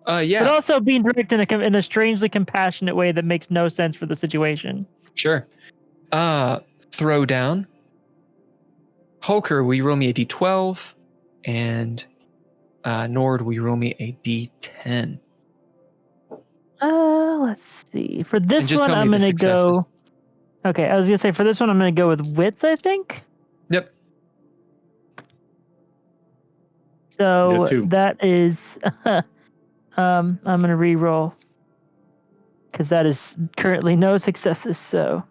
Yeah. But also being direct in a strangely compassionate way that makes no sense for the situation. Sure. Throw down. Hulker, will you roll me a d12? And Nord, will you roll me a d10? Let's see. For this one, I'm going to go... Okay, I was going to say, for this one, I'm going to go with wits, I think? Yep. So that is... I'm going to re-roll. Because that is currently no successes, so...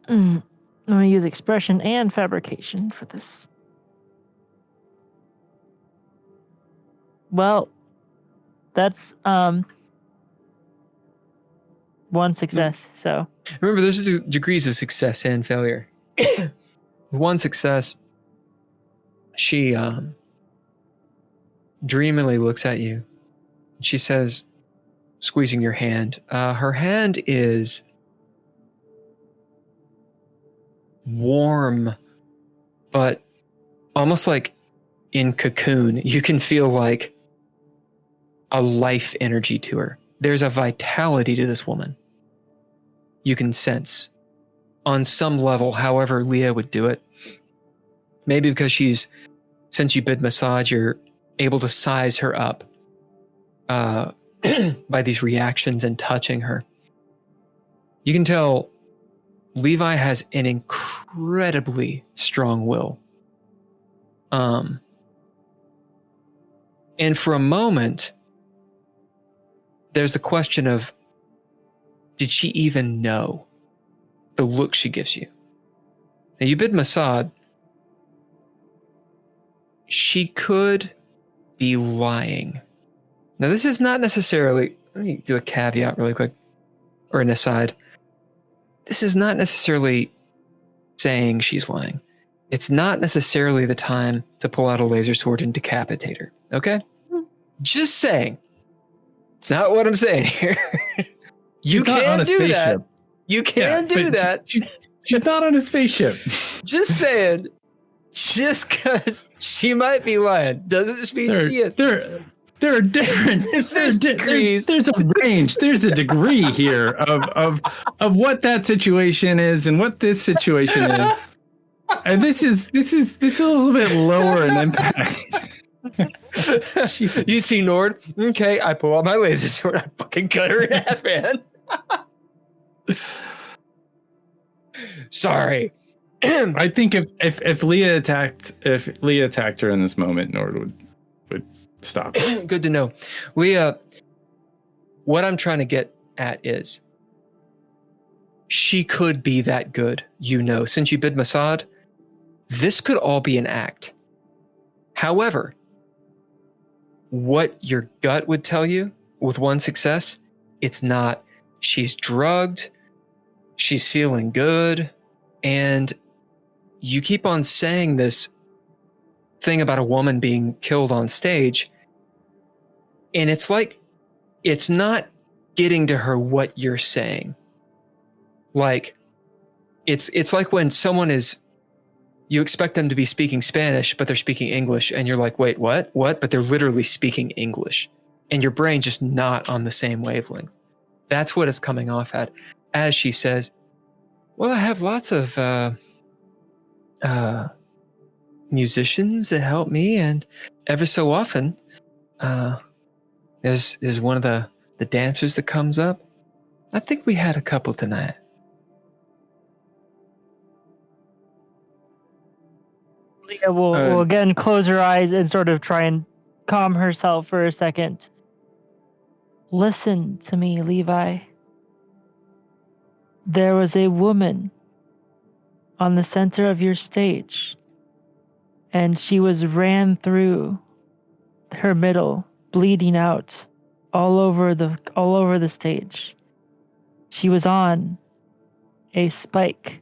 I'm going to use expression and fabrication for this. Well, that's one success. So remember, there's degrees of success and failure. One success, she dreamily looks at you. She says, squeezing your hand, her hand is warm, but almost like in cocoon. You can feel like a life energy to her. There's a vitality to this woman. You can sense on some level, however Leah would do it. Maybe because since you bid massage, you're able to size her up by these reactions and touching her. You can tell Levi has an incredibly strong will. And for a moment, there's the question of, did she even know the look she gives you? Now, you bid Masad. She could be lying. Now, this is not necessarily, let me do a caveat really quick, or an aside. This is not necessarily saying she's lying. It's not necessarily the time to pull out a laser sword and decapitate her. Okay? Just saying. It's not what I'm saying here. You can do that. You can do that. She's not on a spaceship. Just saying. Just because she might be lying doesn't mean she is. There are different. There's degrees. There's a range. There's a degree here of what that situation is and what this situation is. And this is a little bit lower in impact. You see Nord? Okay, I pull out my laser sword. I fucking cut her in half, man. Sorry. I think if Leah attacked her in this moment, Nord would stop. Good to know. Leah, what I'm trying to get at is she could be that good, since you bid Mossad, this could all be an act. However, what your gut would tell you with one success, it's not. She's drugged, she's feeling good, and you keep on saying this thing about a woman being killed on stage, and it's like it's not getting to her what you're saying. Like it's like when someone is, you expect them to be speaking Spanish but they're speaking English, and you're like, wait, what but they're literally speaking English, and your brain's just not on the same wavelength. That's what it's coming off at, as she says, well, I have lots of musicians that help me, and ever so often there's one of the dancers that comes up. I think we had a couple tonight. Leah will again close her eyes and sort of try and calm herself for a second. Listen to me, Levi. There was a woman on the center of your stage, and she was ran through her middle, bleeding out all over the stage. She was on a spike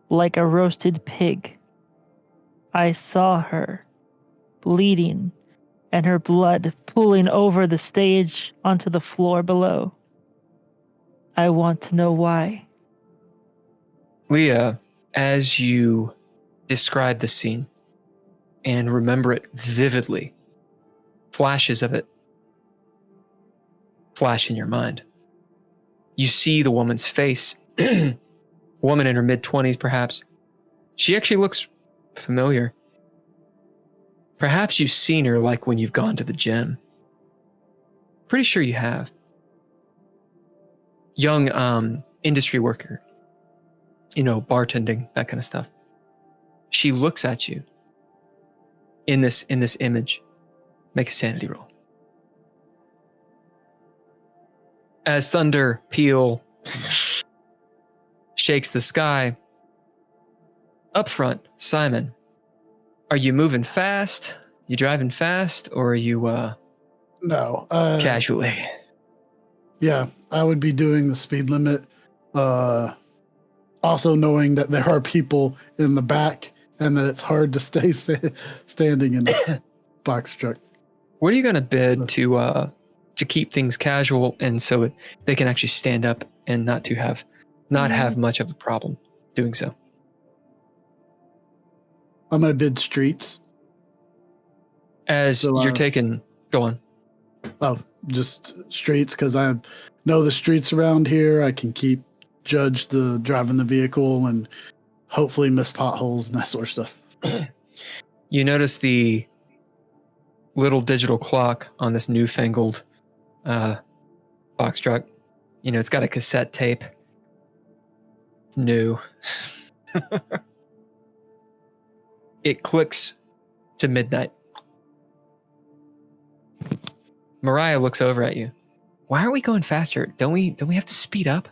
like a roasted pig. I saw her bleeding and her blood pooling over the stage onto the floor below. I want to know why. Leah, as you describe the scene and remember it vividly, flashes of it flash in your mind. You see the woman's face, woman in her mid-20s perhaps. She actually looks familiar. Perhaps you've seen her like when you've gone to the gym. Pretty sure you have. Young industry worker, bartending, that kind of stuff. She looks at you in this image. Make a sanity roll. As thunder peal shakes the sky, up front, Simon, are you moving fast? You driving fast, or are you No. casually? Yeah, I would be doing the speed limit. Also knowing that there are people in the back and that it's hard to stay standing in a box truck. What are you going to bid to keep things casual and so they can actually stand up and not have much of a problem doing so? I'm going to bid streets. As you're taking, go on. Oh, just streets, because I know the streets around here. I can judge the driving the vehicle and hopefully miss potholes and that sort of stuff. You notice the little digital clock on this newfangled box truck. It's got a cassette tape. It's new. It clicks to midnight. Mariah looks over at you. Why aren't we going faster? Don't we have to speed up?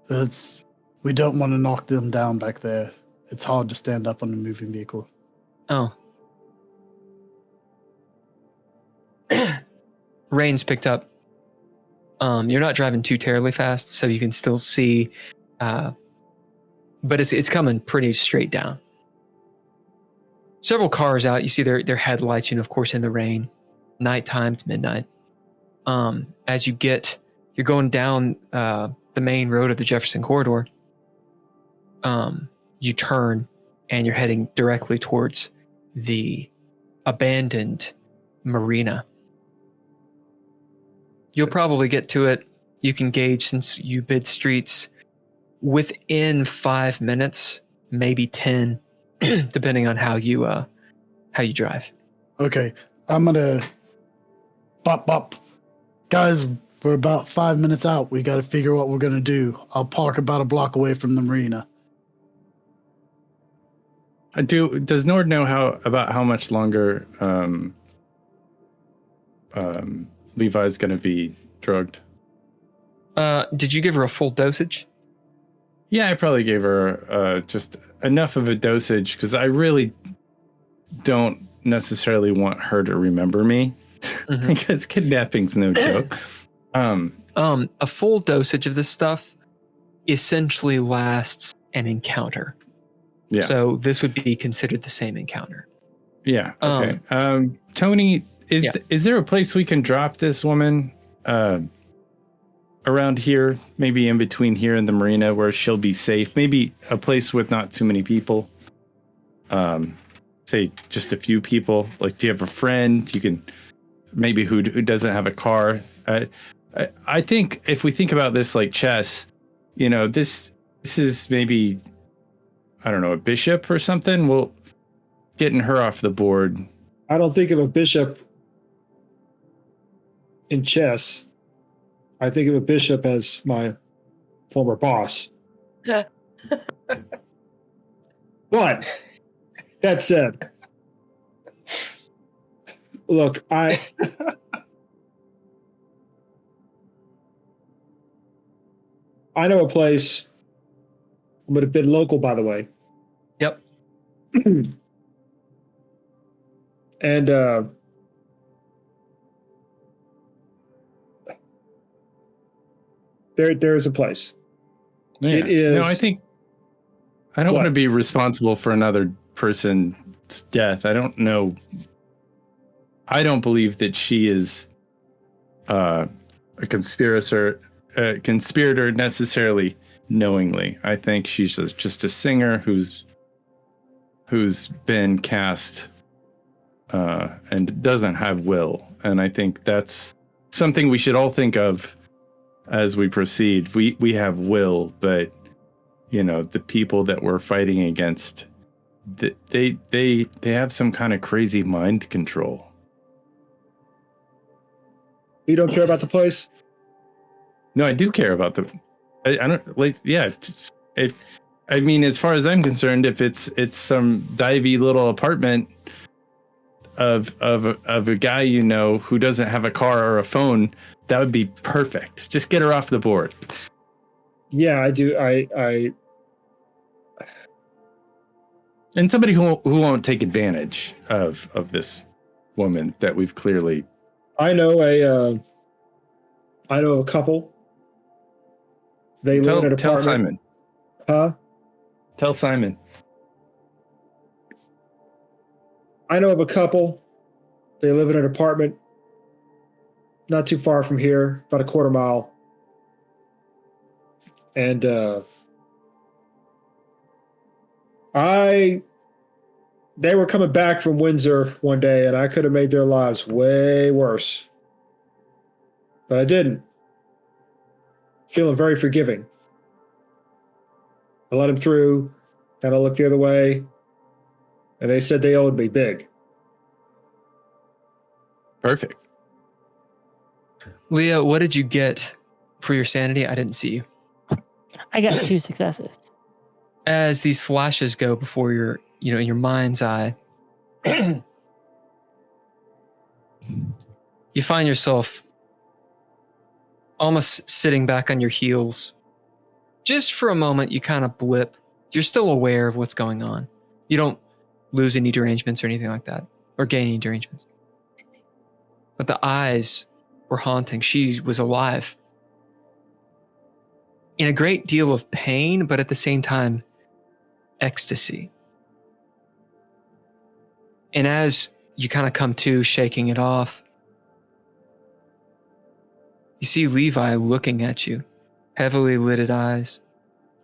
We don't want to knock them down back there. It's hard to stand up on a moving vehicle. Oh. rain's picked up. You're not driving too terribly fast, so you can still see, but it's coming pretty straight down. Several cars out. You see their headlights, of course, in the rain. Nighttime, it's midnight. As you're going down the main road of the Jefferson Corridor. You turn and you're heading directly towards the abandoned marina. You'll probably get to it. You can gauge, since you bid streets, within 5 minutes, maybe 10, depending on how you drive. Okay, I'm gonna bop. Guys, we're about 5 minutes out. We got to figure what we're gonna do. I'll park about a block away from the marina. Does Nord know how much longer Levi's going to be drugged? Did you give her a full dosage? Yeah, I probably gave her just enough of a dosage because I really don't necessarily want her to remember me because kidnapping's no joke. A full dosage of this stuff essentially lasts an encounter. Yeah. So this would be considered the same encounter. Yeah. Okay. Tony, is there a place we can drop this woman around here? Maybe in between here and the marina where she'll be safe. Maybe a place with not too many people. Say just a few people. Like, do you have a friend you can maybe who doesn't have a car? I think if we think about this like chess, this is maybe, I don't know, a bishop or something. Well, getting her off the board. I don't think of a bishop in chess. I think of a bishop as my former boss. But that said, look, I know a place. I'm going to bid local, by the way. Yep. And there's a place. Yeah. It is. No, I don't want to be responsible for another person's death. I don't know. I don't believe that she is a conspirator necessarily knowingly. I think she's just a singer who's been cast and doesn't have will. And I think that's something we should all think of as we proceed. We have will, but the people that we're fighting against, they have some kind of crazy mind control. You don't care about the place? No, I do care about I don't like. Yeah, as far as I'm concerned, if it's some divey little apartment of a guy who doesn't have a car or a phone, that would be perfect. Just get her off the board. Yeah, I do. I and somebody who won't take advantage of this woman that we've clearly. I know a couple. They live in an apartment. Tell Simon. Huh? Tell Simon. I know of a couple. They live in an apartment not too far from here, about a quarter mile. And they were coming back from Windsor one day, and I could have made their lives way worse. But I didn't. Feeling very forgiving. I let them through, and I looked the other way, and they said they owed me big. Perfect. Leah, what did you get for your sanity? I didn't see you. I got 2 successes. As these flashes go before your, in your mind's eye, you find yourself almost sitting back on your heels. Just for a moment, you kind of blip. You're still aware of what's going on. You don't lose any derangements or anything like that, or gain any derangements. but the eyes were haunting. She was alive. In a great deal of pain, but at the same time, ecstasy. And as you kind of come to, shaking it off, you see Levi looking at you, heavily lidded eyes.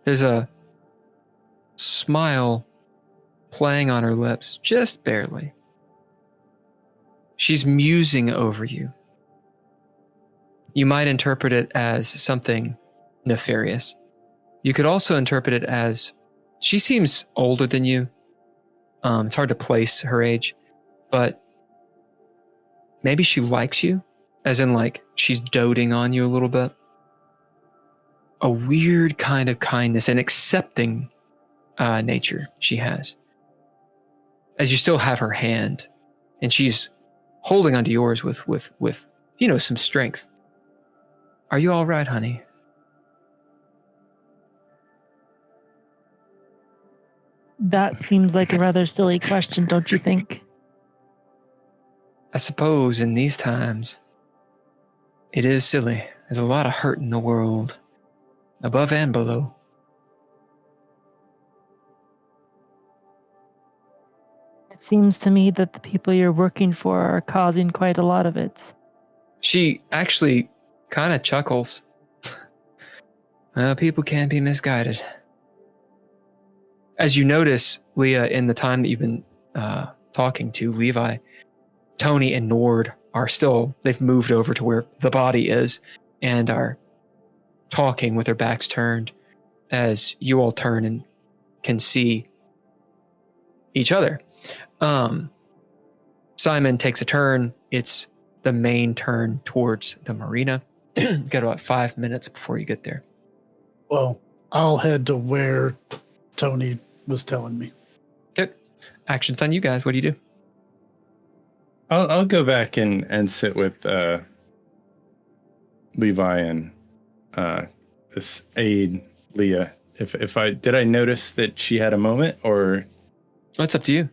There's a smile playing on her lips, just barely. She's musing over you. You might interpret it as something nefarious. You could also interpret it as she seems older than you. It's hard to place her age, but maybe she likes you, as in like she's doting on you a little bit. A weird kind of kindness and accepting nature she has. As you still have her hand, and she's holding onto yours with some strength. Are you all right, honey? That seems like a rather silly question, don't you think? I suppose in these times, it is silly. There's a lot of hurt in the world, above and below. It seems to me that the people you're working for are causing quite a lot of it. She actually kind of chuckles. People can be misguided. As you notice, Leah, in the time that you've been talking to Levi, Tony and Nord are still, they've moved over to where the body is and are talking with their backs turned as you all turn and can see each other. Simon takes a turn. It's the main turn towards the marina. Got about 5 minutes before you get there. Well, I'll head to where Tony was telling me. Okay. Action's on you guys. What do you do? I'll go back and sit with Levi and this aide Leah. If I notice that she had a moment, or It's up to you.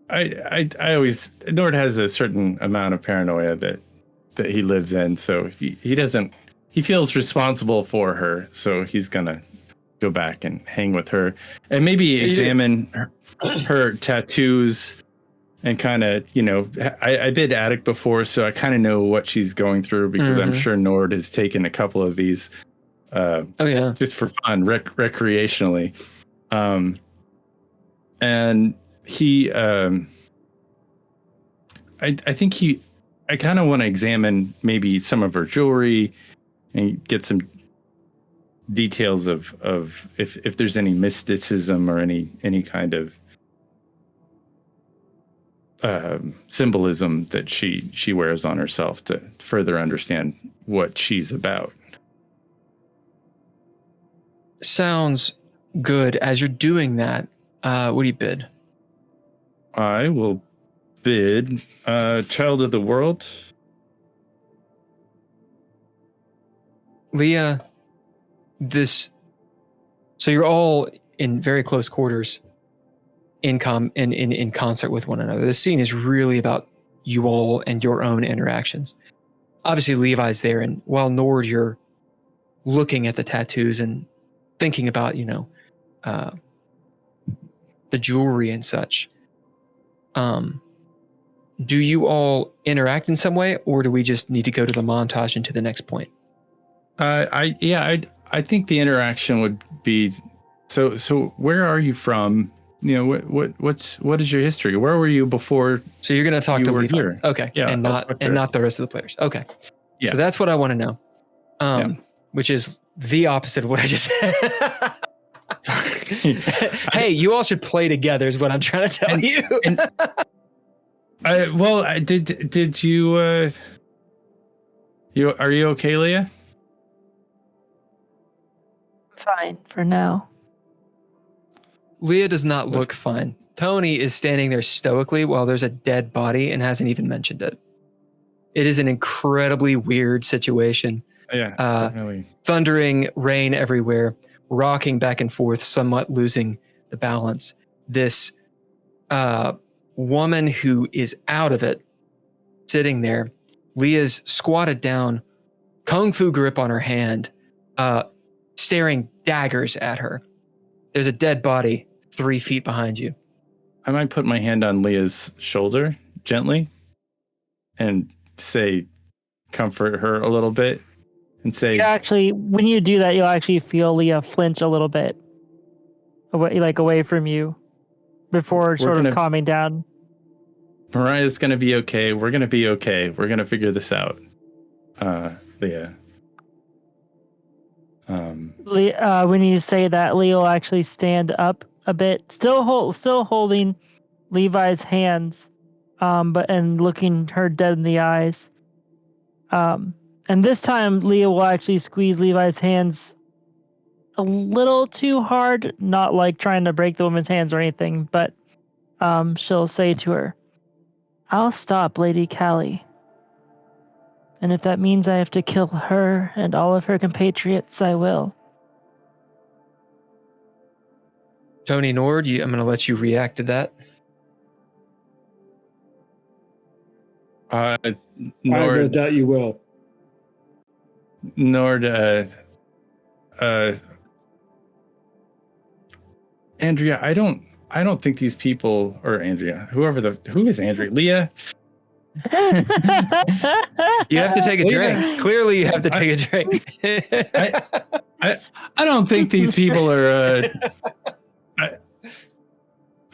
I always, Nord has a certain amount of paranoia that he lives in, so he feels responsible for her, so he's gonna go back and hang with her and maybe examine her tattoos and kind of, I did Attic before, so I kind of know what she's going through, because I'm sure Nord has taken a couple of these just for fun, recreationally. And he I kind of want to examine maybe some of her jewelry and get some details of if there's any mysticism or any kind of symbolism that she wears on herself, to further understand what she's about. Sounds good. As you're doing that, what do you bid? I will bid Child of the World. Leah, so you're all in very close quarters in concert with one another. This scene is really about you all and your own interactions. Obviously, Levi's there, and while Nord, you're looking at the tattoos and thinking about, the jewelry and such. Do you all interact in some way, or do we just need to go to the montage and to the next point? I think the interaction would be, so where are you from? What is your history? Where were you before? So you're going to talk to Levi. Here. Okay. Yeah, and not the rest of the players. Okay. Yeah. So that's what I want to know. Which is the opposite of what I just said. Hey, you all should play together is what I'm trying to tell you. Did you are you okay, Leah? Fine for now. Leah does not look fine. Tony is standing there stoically while there's a dead body and hasn't even mentioned it. It is an incredibly weird situation. Yeah, definitely. Thundering rain everywhere, rocking back and forth, somewhat losing the balance. This woman who is out of it, sitting there. Leah's squatted down, kung fu grip on her hand, staring daggers at her. There's a dead body 3 feet behind you. I might put my hand on Leah's shoulder gently and say, comfort her a little bit and say, Actually, when you do that, you'll actually feel Leah flinch a little bit away from you before sort of calming down. Mariah's going to be okay. We're going to be okay. We're going to figure this out. Leah. When you say that, Leah will actually stand up a bit, still holding Levi's hands, and looking her dead in the eyes. And this time, Leah will actually squeeze Levi's hands a little too hard, not like trying to break the woman's hands or anything, but she'll say to her, "I'll stop Lady Callie. And if that means I have to kill her and all of her compatriots, I will." Tony Nord, I'm going to let you react to that. I no doubt you will. Nord, Andrea, I don't think these people, or Andrea, who is Andrea? Leah? You have to take a drink. Clearly, you have to take a drink. I don't think these people are.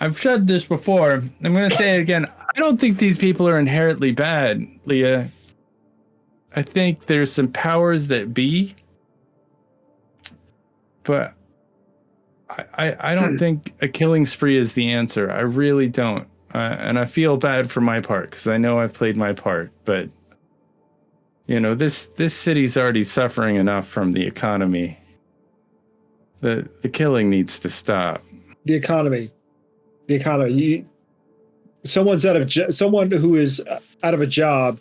I've said this before. I'm going to say it again. I don't think these people are inherently bad, Leah. I think there's some powers that be, but I don't think a killing spree is the answer. I really don't. And I feel bad for my part because I know I've played my part. But, this city's already suffering enough from the economy. The killing needs to stop. The economy. Someone who is out of a job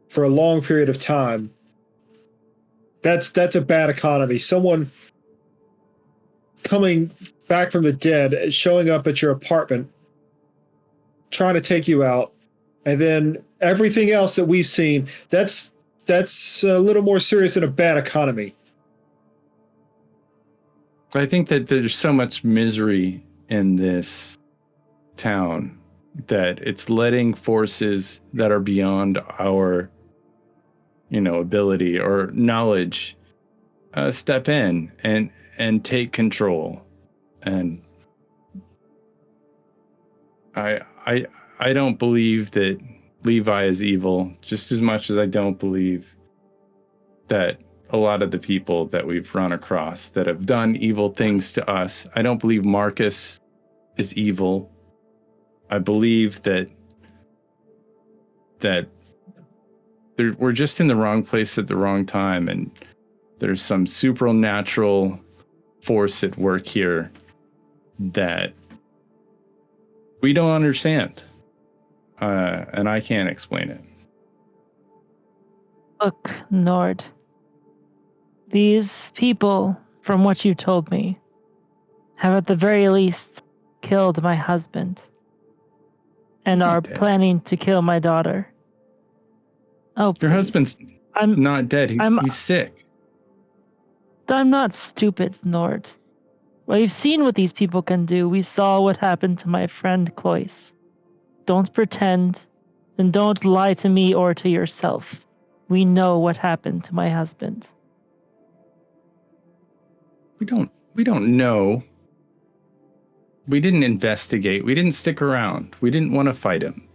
for a long period of time. That's a bad economy. Someone coming back from the dead, showing up at your apartment, trying to take you out, and then everything else that we've seen, that's a little more serious than a bad economy. I think that there's so much misery in this town that it's letting forces that are beyond our ability or knowledge step in and take control. And I don't believe that Levi is evil, just as much as I don't believe that a lot of the people that we've run across that have done evil things to us. I don't believe Marcus is evil. I believe that we're just in the wrong place at the wrong time, and there's some supernatural force at work here that we don't understand, and I can't explain it. Look, Nord, these people, from what you told me, have at the very least killed my husband and are planning to kill my daughter. Oh, your husband's not dead. He's sick. I'm not stupid, Nord. We've seen what these people can do. We saw what happened to my friend Cloyce. Don't pretend, and don't lie to me or to yourself. We know what happened to my husband. We don't know. We didn't investigate. We didn't stick around. We didn't want to fight him.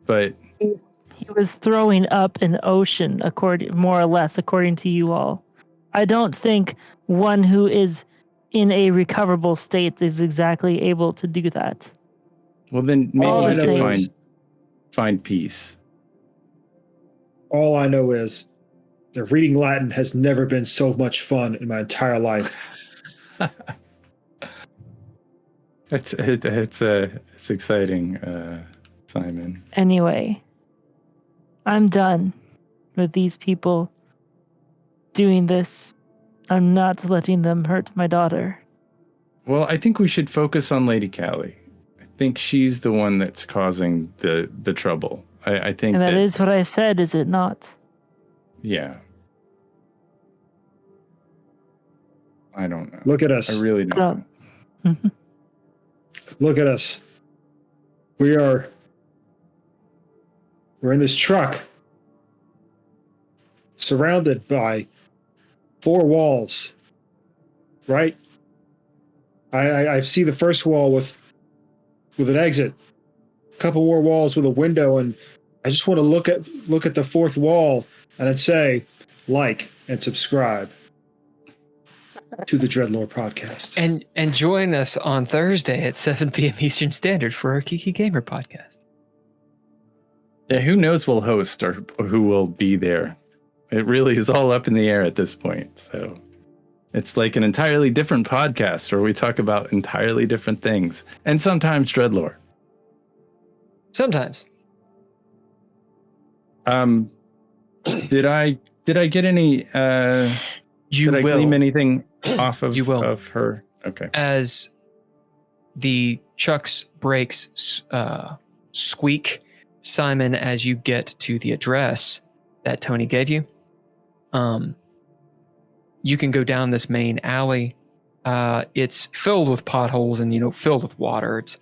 But he was throwing up an ocean, more or less, according to you all. I don't think one who is in a recoverable state is exactly able to do that. Well, then maybe we can find peace. All I know is that reading Latin has never been so much fun in my entire life. It's exciting, Simon. Anyway, I'm done with these people doing this. I'm not letting them hurt my daughter. Well, I think we should focus on Lady Callie. I think she's the one that's causing the trouble. I think And that is what I said, is it not? Yeah. I don't know. Look at us. I really don't know. Look at us. We're in this truck, surrounded by 4 walls. Right? I see the first wall with an exit, a couple more walls with a window, and I just want to look at the 4th wall and I'd say, like and subscribe to the DreadLore podcast. And join us on Thursday at 7 p.m. Eastern Standard for our Kiki Gamer podcast. Yeah, who knows will host or who will be there? It really is all up in the air at this point. So it's like an entirely different podcast where we talk about entirely different things. And sometimes DreadLore. Sometimes. Did I get any did I glean anything off of her? Okay. As the Chuck's brakes squeak, Simon, as you get to the address that Tony gave you, you can go down this main alley. It's filled with potholes and, filled with water. It's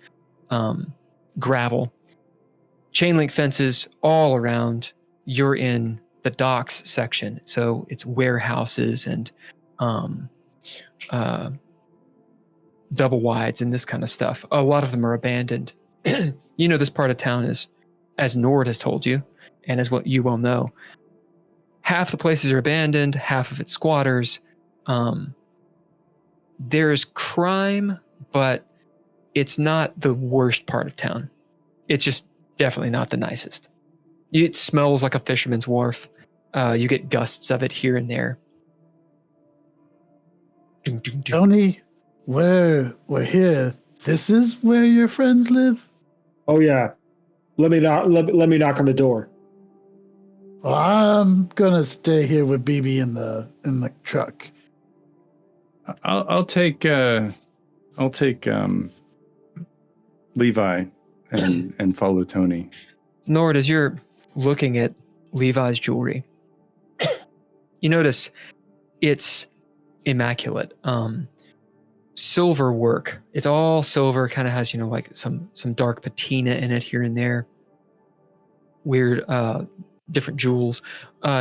gravel. Chain link fences all around. You're in the docks section. So it's warehouses and double wides and this kind of stuff. A lot of them are abandoned. This part of town is, as Nord has told you, and as what you well know, half the places are abandoned, half of it's squatters. There's crime, but it's not the worst part of town. It's just definitely not the nicest. It smells like a fisherman's wharf. You get gusts of it here and there. Tony, we're here. This is where your friends live? Oh yeah. Let me knock on the door. Well, I'm gonna stay here with BB in the truck. I'll take Levi and follow Tony. Nord, as you're looking at Levi's jewelry, you notice it's immaculate. Silver work. It's all silver, kind of has, like some dark patina in it here and there. Weird different jewels.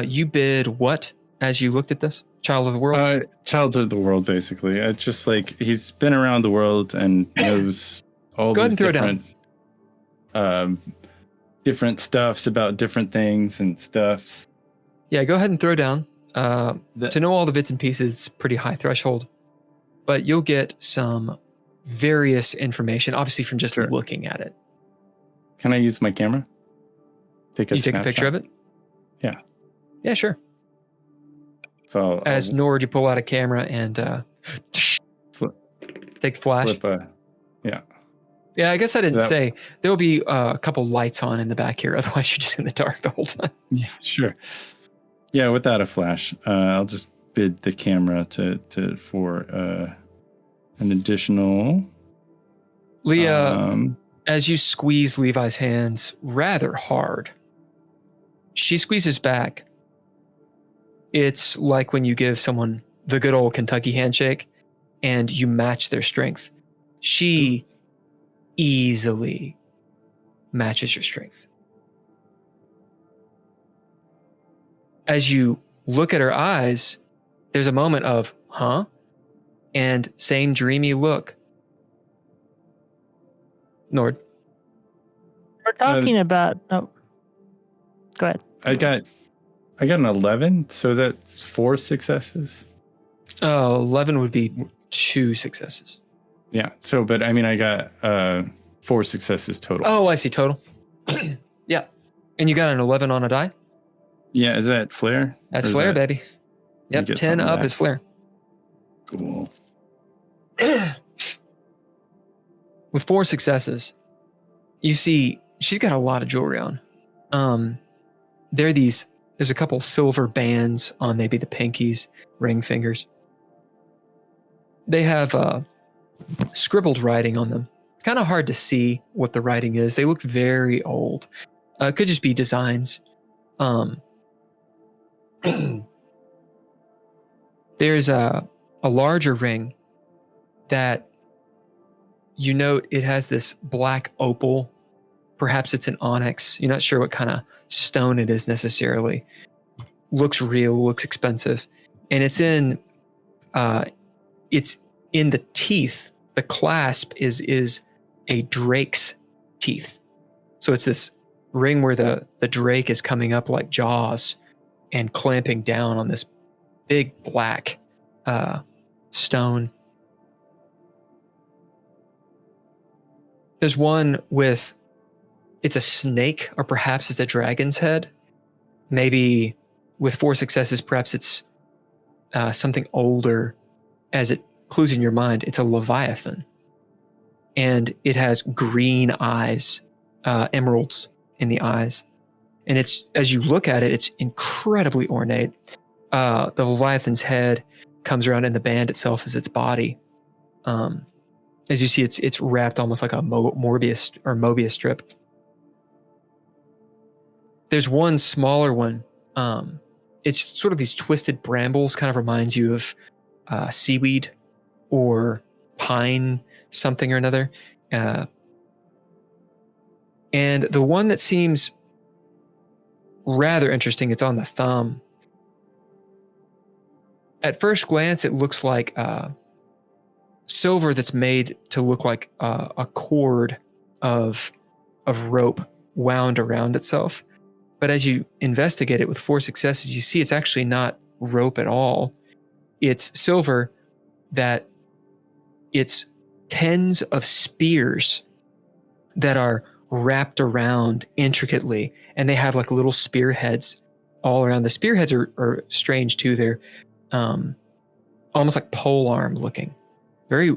You bid what as you looked at this? Child of the World? Child of the World, basically. It's just like he's been around the world and knows all these different stuffs about different things and stuffs. Yeah, go ahead and throw down. To know all the bits and pieces, it's pretty high threshold. But you'll get some various information, obviously from just looking at it. Can I use my camera? Take a picture of it? Yeah. Yeah, sure. So as Nord, you pull out a camera and take the flash. Yeah. Yeah, I guess I didn't say. There'll be a couple lights on in the back here. Otherwise, you're just in the dark the whole time. Yeah, sure. Yeah, without a flash. I'll just bid the camera for an additional. Leah, as you squeeze Levi's hands rather hard, she squeezes back. It's like when you give someone the good old Kentucky handshake and you match their strength. She easily matches your strength. As you look at her eyes, there's a moment of, huh? And same dreamy look. Nord. We're talking about... Oh, go ahead. I got an 11, so that's 4 successes. Oh, 11 would be 2 successes. Yeah, so, but I mean, I got 4 successes total. Oh, I see, total. Yeah. And you got an 11 on a die? Yeah, is that flare? That's flare, baby. Yep, 10 up is flare. Cool. With 4 successes, you see she's got a lot of jewelry on. There's a couple silver bands on maybe the pinkies, ring fingers. They have scribbled writing on them. kind of hard to see what the writing is. They look very old. It could just be designs. There's a larger ring that you note it has this black opal. Perhaps it's an onyx. You're not sure what kind of stone it is necessarily. Looks real, looks expensive. And it's in the teeth. The clasp is a drake's teeth. So it's this ring where the drake is coming up like jaws and clamping down on this big black stone. There's one with, it's a snake, or perhaps it's a dragon's head. Maybe with 4 successes, perhaps it's something older. As it clues in your mind, it's a leviathan. And it has green eyes, emeralds in the eyes. And it's, as you look at it, it's incredibly ornate. The leviathan's head comes around, and the band itself is its body. As you see, it's wrapped almost like a Mobius strip. There's one smaller one. It's sort of these twisted brambles, kind of reminds you of seaweed or pine, something or another. And the one that seems rather interesting, it's on the thumb. At first glance, it looks like silver that's made to look like a cord of rope wound around itself. But as you investigate it with 4 successes, you see it's actually not rope at all. It's silver that it's tens of spears that are wrapped around intricately, and they have like little spearheads all around. The spearheads are strange too. They're almost like polearm looking. Very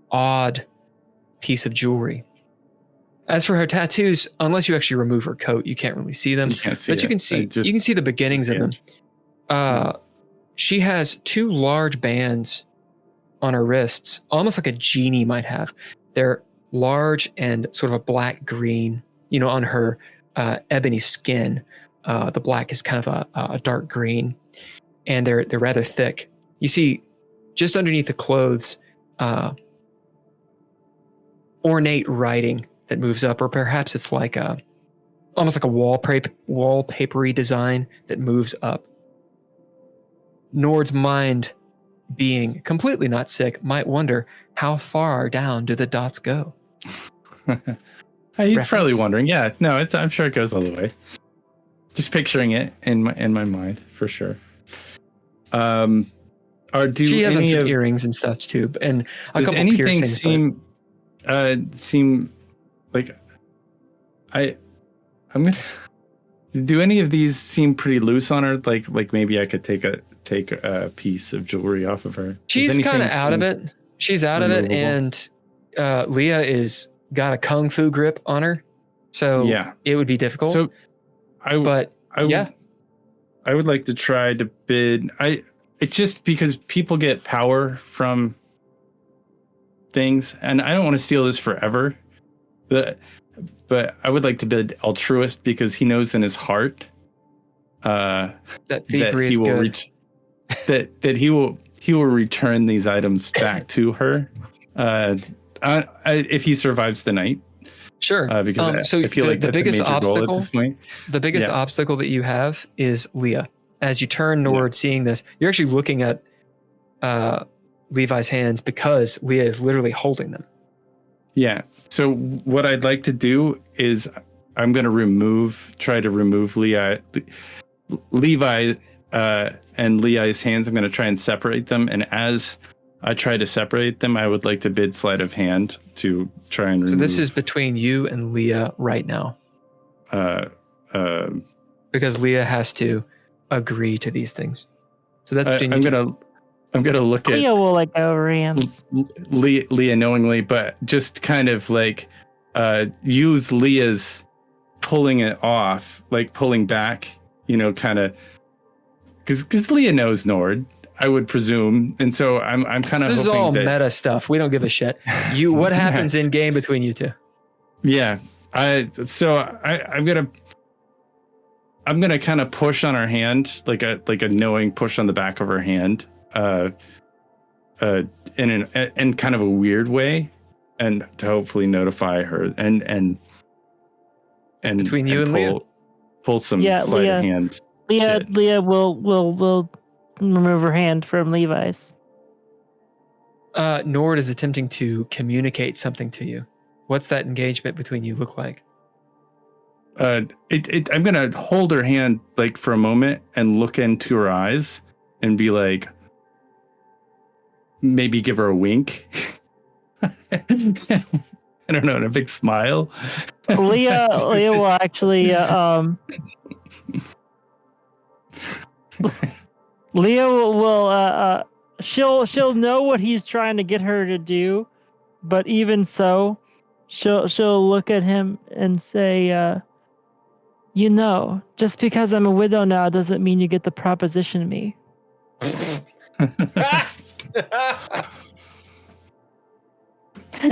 odd piece of jewelry. As for her tattoos, unless you actually remove her coat, you can't really see them. You can't see but you can see the beginnings of them. She has 2 large bands on her wrists, almost like a genie might have. They're large and sort of a black green. On her ebony skin, the black is kind of a dark green, and they're rather thick. You see, just underneath the clothes, ornate writing that moves up, or perhaps it's like almost like a wallpapery design that moves up. Nord's mind, being completely not sick, might wonder, how far down do the dots go? He's probably wondering. Yeah, no, I'm sure it goes all the way. Just picturing it in my mind for sure. She has some earrings and stuff too, and a couple anything piercings. seem like I'm gonna. Do any of these seem pretty loose on her? Like maybe I could take a piece of jewelry off of her. She's kind of out of it. She's out of it, and Leah is got a kung fu grip on her, so yeah, it would be difficult. So I would like to try to bid. It's just because people get power from things, and I don't want to steal this forever, but I would like to bid altruist because he knows in his heart that thievery is good. that he will return these items back to her if he survives the night. Sure. Because so I feel like the biggest obstacle, at this point. The biggest obstacle that you have is Leah. As you turn toward seeing this, you're actually looking at Levi's hands because Leah is literally holding them. Yeah. So what I'd like to do is I'm going to try to remove Levi and Leah's hands. I'm going to try and separate them. And as I try to separate them, I would like to bid sleight of hand to try and remove. So this is between you and Leah right now. Because Leah has to agree to these things. So that's between you. I'm gonna look at Leah will let go over him. Leah knowingly, but just kind of like use Leah's pulling it off, like pulling back, kind of, because Leah knows Nord. I would presume, and so I'm kind of. This is hoping all that, meta stuff. We don't give a shit. What happens in game between you two? Yeah, I'm gonna kind of push on her hand, like a knowing push on the back of her hand, in kind of a weird way, and to hopefully notify her and between you and Leah, pull some sleight of hand. Leah will remove her hand from Levi's. Nord is attempting to communicate something to you. What's that engagement between you look like? I'm gonna hold her hand like for a moment and look into her eyes and be like, maybe give her a wink. I don't know, and a big smile. Leah will actually Leah will she'll know what he's trying to get her to do, but even so, she'll look at him and say, just because I'm a widow now doesn't mean you get to proposition me.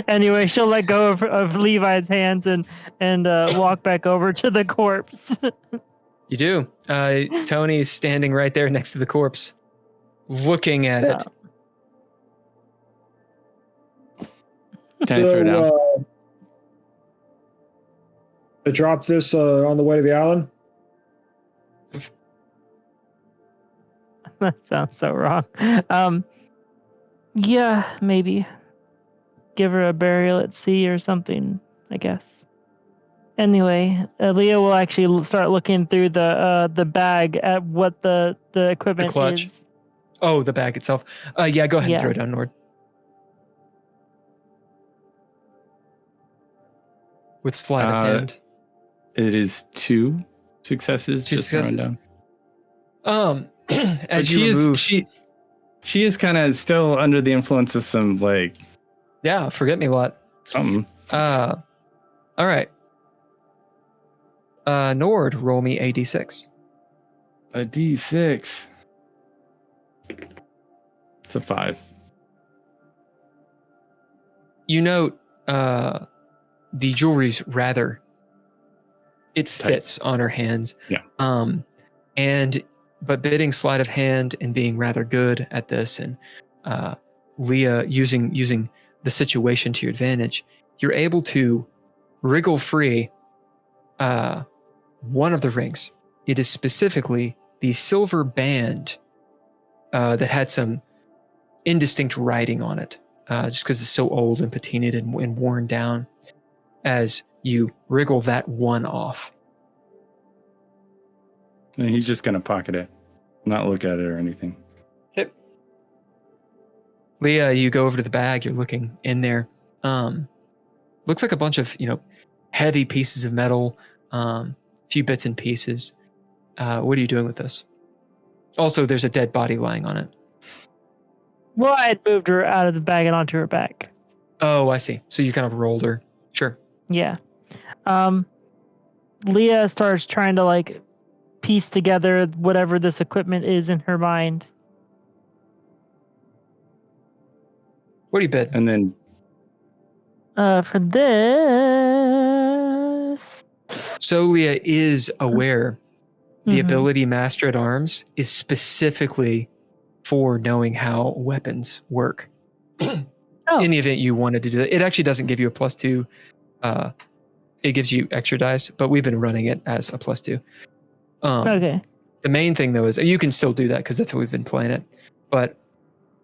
Anyway, she'll let go of Levi's hands and walk back over to the corpse. You do. Tony's standing right there next to the corpse, looking at it. Can I throw down? I drop this on the way to the island. That sounds so wrong. Yeah, maybe. Give her a burial at sea or something, I guess. Anyway, Leah will actually start looking through the bag at what the equipment The clutch. is. Oh, the bag itself. Yeah, go ahead and throw it down, Nord. With sleight of hand. It is 2 successes. Two just thrown successes. down. As you remove, she is kind of still under the influence of some like forget me a lot. something. All right. Nord, roll me a d6. A D6. It's a 5. You note the jewelry's rather. It fits on her hands. Yeah. But bidding sleight of hand and being rather good at this, and Leah using the situation to your advantage, you're able to wriggle free one of the rings. It is specifically the silver band that had some indistinct writing on it, just because it's so old and patinaed and worn down. As you wriggle that one off. And he's just gonna pocket it, not look at it or anything. Yep. Leah, you go over to the bag. You're looking in there. Looks like a bunch of heavy pieces of metal, few bits and pieces. What are you doing with this? Also, there's a dead body lying on it. Well, I had moved her out of the bag and onto her back. Oh, I see. So you kind of rolled her. Sure. Yeah. Leah starts trying to piece together whatever this equipment is in her mind. What do you bid? And then For this. So Leah is aware the ability Master at Arms is specifically for knowing how weapons work. In the event you wanted to do that. It actually doesn't give you a +2. It gives you extra dice, but we've been running it as a +2. Okay. The main thing, though, is you can still do that because that's how we've been playing it. But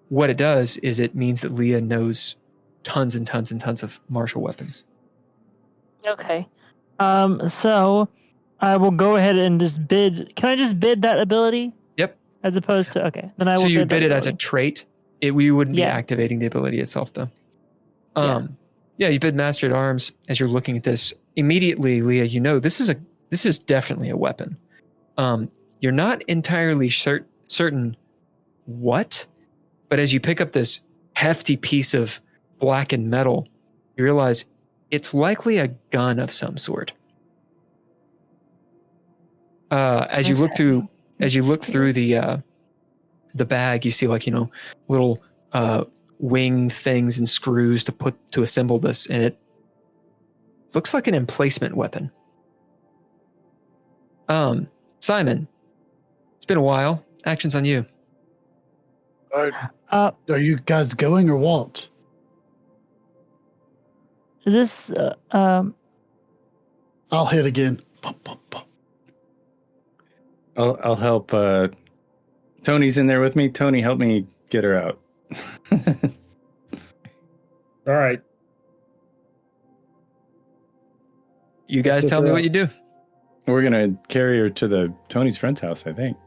what it does is it means that Leah knows tons and tons and tons of martial weapons. Okay. So I will go ahead and just bid. Can I just bid that ability? Yep. As opposed to, okay. Then I will So you bid bid that it as a ability. trait. We wouldn't be activating the ability itself, though. Yeah, you bid Master at Arms as you're looking at this. Immediately, Leah, this is definitely a weapon. You're not entirely certain what, but as you pick up this hefty piece of blackened metal, you realize it's likely a gun of some sort. As you look through the the bag, you see like, little wing things and screws to assemble this, and it looks like an emplacement weapon. Simon, it's been a while. Action's on you. Are you guys going or what? Is this I'll hit again. Pop, pop, pop. I'll help. Tony's in there with me. Tony, help me get her out. All right. You guys tell me what you do. We're gonna carry her to Tony's friend's house, I think.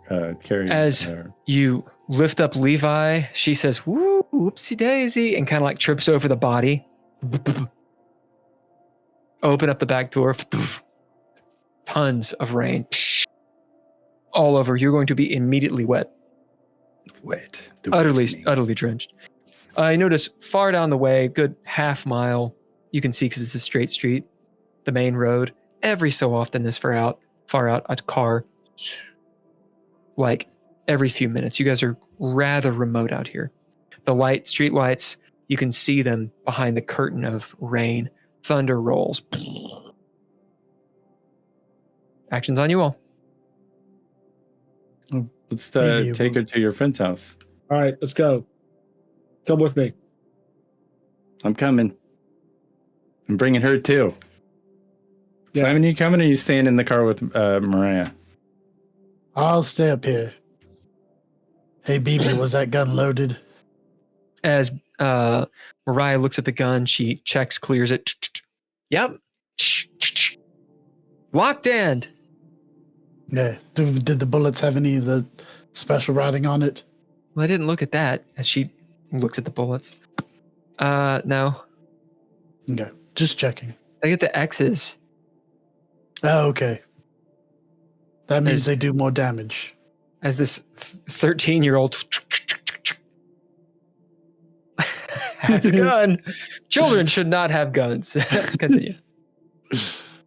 As you lift up Levi, she says, "Woo, whoopsie daisy," and kind of like trips over the body. Open up the back door. Tons of rain all over. You're going to be immediately wet. Utterly drenched. I notice far down the way, good half mile, you can see because it's a straight street, the main road. Every so often, this far out, a car, like every few minutes. You guys are rather remote out here. The street lights, you can see them behind the curtain of rain. Thunder rolls. Action's on you all. Let's take her to your friend's house. All right, let's go. Come with me. I'm coming. I'm bringing her too. Yeah. Simon, you coming or you staying in the car with Mariah? I'll stay up here. Hey, BB, was that gun loaded? As Mariah looks at the gun, she checks, clears it. Yep. Locked in. Yeah. Did the bullets have any of the special writing on it? Well, I didn't look at that as she looks at the bullets. No. Okay. Just checking. I get the X's. Oh, okay. That means they do more damage. As this 13-year-old has a gun. Children should not have guns. Continue.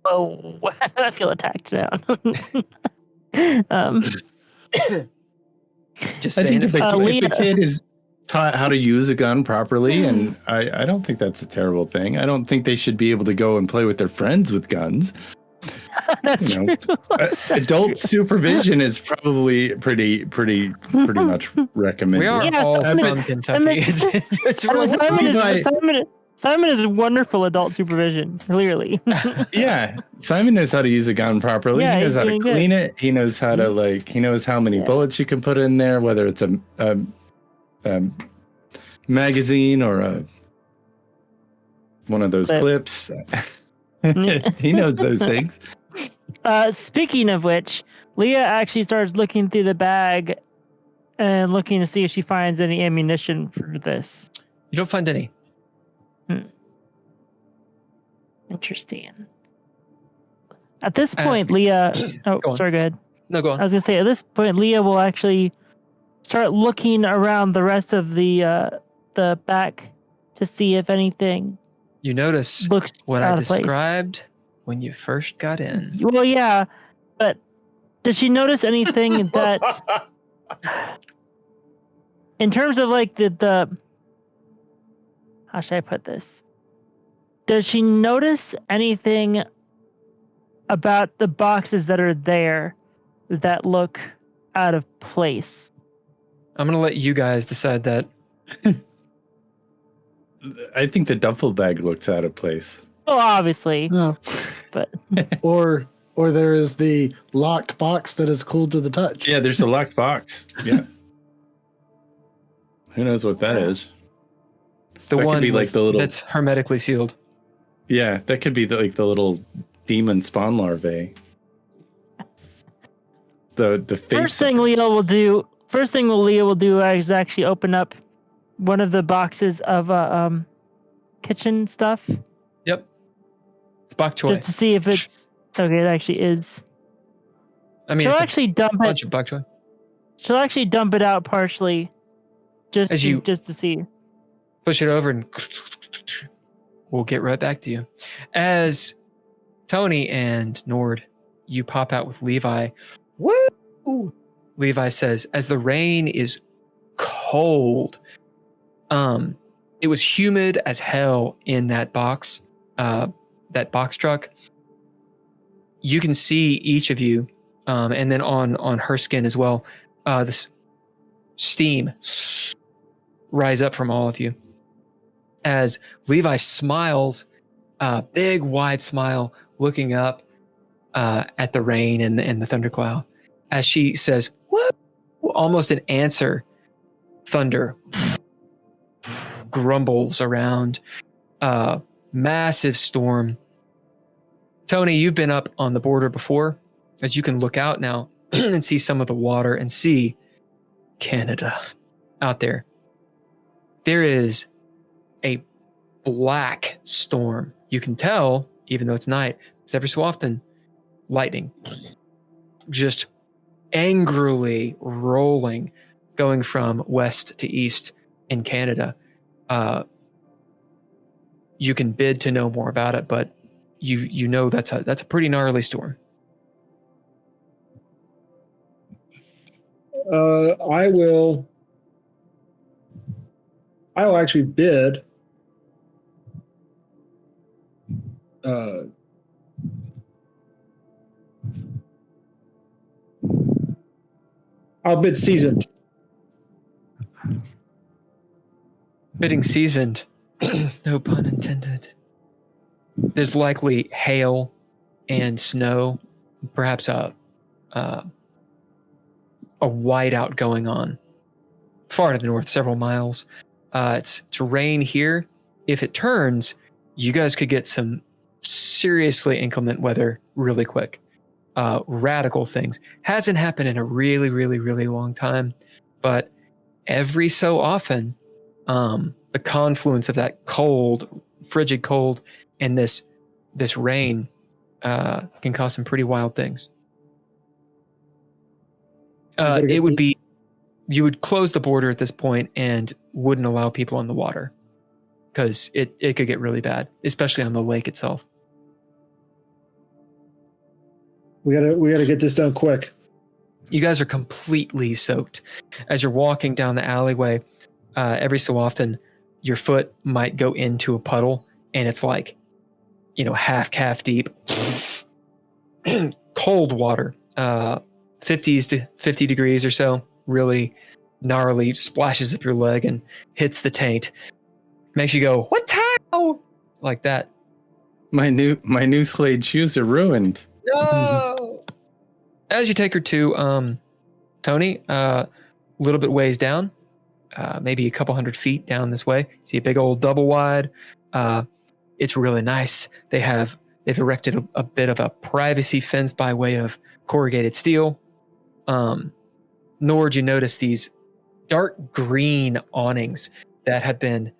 oh, I feel attacked now. Just I saying. think if the Leah. kid is taught how to use a gun properly, and I don't think that's a terrible thing. I don't think they should be able to go and play with their friends with guns. Adult supervision is probably pretty much recommended. We are all from Kentucky. It's really Simon is wonderful adult supervision, clearly. Yeah, Simon knows how to use a gun properly. Yeah, he knows he's how to doing clean it. He knows how to he knows how many bullets you can put in there, whether it's a magazine or one of those clips. He knows those things. Speaking of which, Leah actually starts looking through the bag and looking to see if she finds any ammunition for this. You don't find any. Interesting. At this point, Leah... Oh, sorry, go ahead. No, go on. I was going to say, at this point, Leah will actually start looking around the rest of the back to see if anything You notice looks what out I of place. described when you first got in. Well, yeah, but did she notice anything that... In terms of like the how should I put this? Does she notice anything about the boxes that are there that look out of place? I'm going to let you guys decide that. I think the duffel bag looks out of place. Well, obviously, No. but Or there is the locked box that is cool to the touch. Yeah, there's a locked box. Yeah. Who knows what that is? The That could one be like the little- that's hermetically sealed. Yeah, that could be the little demon spawn larvae. The face. First thing Leah will do is actually open up one of the boxes of kitchen stuff. Yep. It's bok choy. Just to see if it's okay. It actually is. I mean, She'll it's actually a dump bunch it. of bok choy. She'll actually dump it out partially, just to see. Push it over and we'll get right back to you. As Tony and Nord, you pop out with Levi. Woo! Levi says, as the rain is cold. It was humid as hell in that box truck. You can see each of you, and then on her skin as well, this steam rise up from all of you as Levi smiles, big wide smile, looking up at the rain and the thundercloud as she says, "Woo!" Almost an answer. Thunder grumbles around. Massive storm. Tony, you've been up on the border before, as you can look out now and see some of the water and see Canada out there. There is a black storm. You can tell, even though it's night, it's every so often lightning just angrily rolling, going from west to east in Canada. You can bid to know more about it, but you know that's a pretty gnarly storm. I will actually bid. I'll bid seasoned. Bidding seasoned. No pun intended. There's likely hail and snow, perhaps a whiteout going on far to the north, several miles. It's rain here. If it turns, you guys could get some seriously inclement weather really quick. Radical things. Hasn't happened in a really, really, really long time, but every so often, the confluence of that cold, frigid cold, and this rain can cause some pretty wild things. It would be, you would close the border at this point and wouldn't allow people on the water because it could get really bad, especially on the lake itself. We gotta get this done quick. You guys are completely soaked. As you're walking down the alleyway, every so often your foot might go into a puddle and it's like, half calf deep. Cold water, 50s to 50 degrees or so, really gnarly, splashes up your leg and hits the taint. Makes you go, "What time?" Like that. My new suede shoes are ruined. No. As you take her to Tony, a little bit ways down, maybe a couple 100 feet down this way, see a big old double wide. It's really nice. They've erected a bit of a privacy fence by way of corrugated steel. Nor do you notice these dark green awnings that have been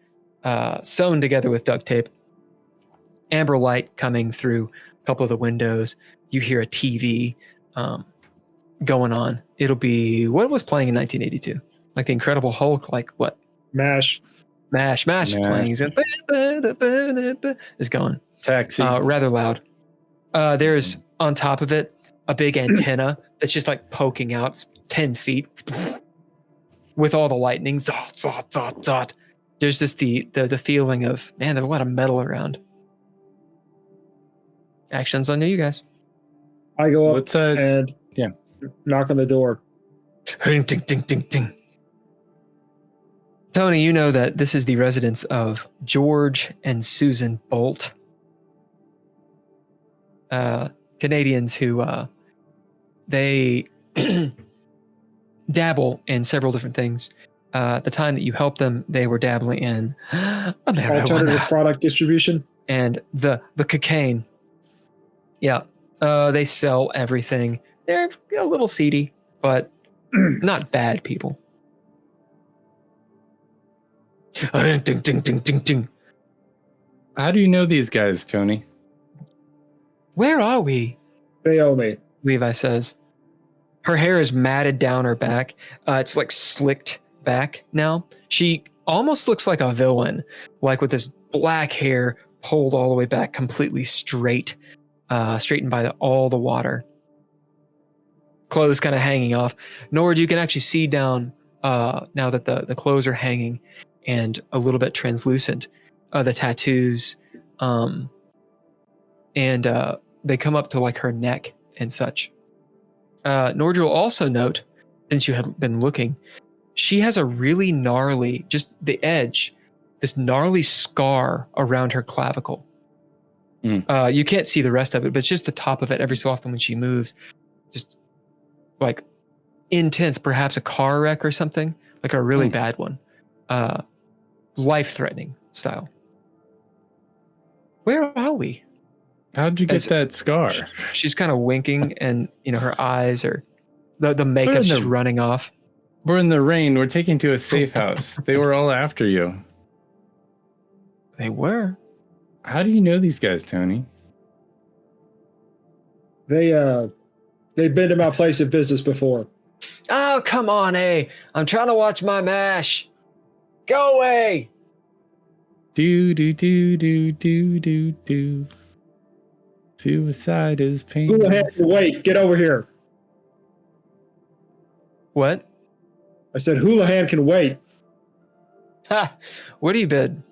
sewn together with duct tape. Amber light coming through a couple of the windows. You hear a TV going on. It'll be what was playing in 1982, like the Incredible Hulk, like what? MASH Playing. Is going. Taxi. Rather loud. There's on top of it a big antenna that's just like poking out. It's 10 feet with all the lightning. Zot, zot, zot, zot. There's just the feeling of, man, there's a lot of metal around. Actions on you guys. I go up and knock on the door. Ding, ding, ding, ding, ding. Tony, you know that this is the residence of George and Susan Bolt. Canadians who they dabble in several different things. At the time that you helped them, they were dabbling in alternative product distribution and the cocaine. Yeah, they sell everything. They're a little seedy, but not bad people. Ding, ding, ding, ding, ding, ding. How do you know these guys, Tony? Where are we? They owe me. Levi says. Her hair is matted down her back. It's like slicked back now. She almost looks like a villain, like with this black hair pulled all the way back, completely straight, straightened by all the water. Clothes kind of hanging off. Nord, you can actually see down now that the clothes are hanging and a little bit translucent, the tattoos, and they come up to like her neck and such. Nord, you'll also note, since you had been looking, she has a really gnarly, just the edge, this gnarly scar around her clavicle. You can't see the rest of it, but it's just the top of it. Every so often when she moves, just like intense, perhaps a car wreck or something, like a really bad one, life-threatening style. Where are we? How'd you get that scar? She's kind of winking, and her eyes are the makeup's just running off. We're in the rain. We're taking to a safe house. They were all after you. They were. How do you know these guys, Tony? They've been to my place of business before. Oh, come on, I'm trying to watch my MASH. Go away. Do. Suicide is pain. Houlihan, wait, get over here. What? I said Houlihan can wait. Ha! What do you bid?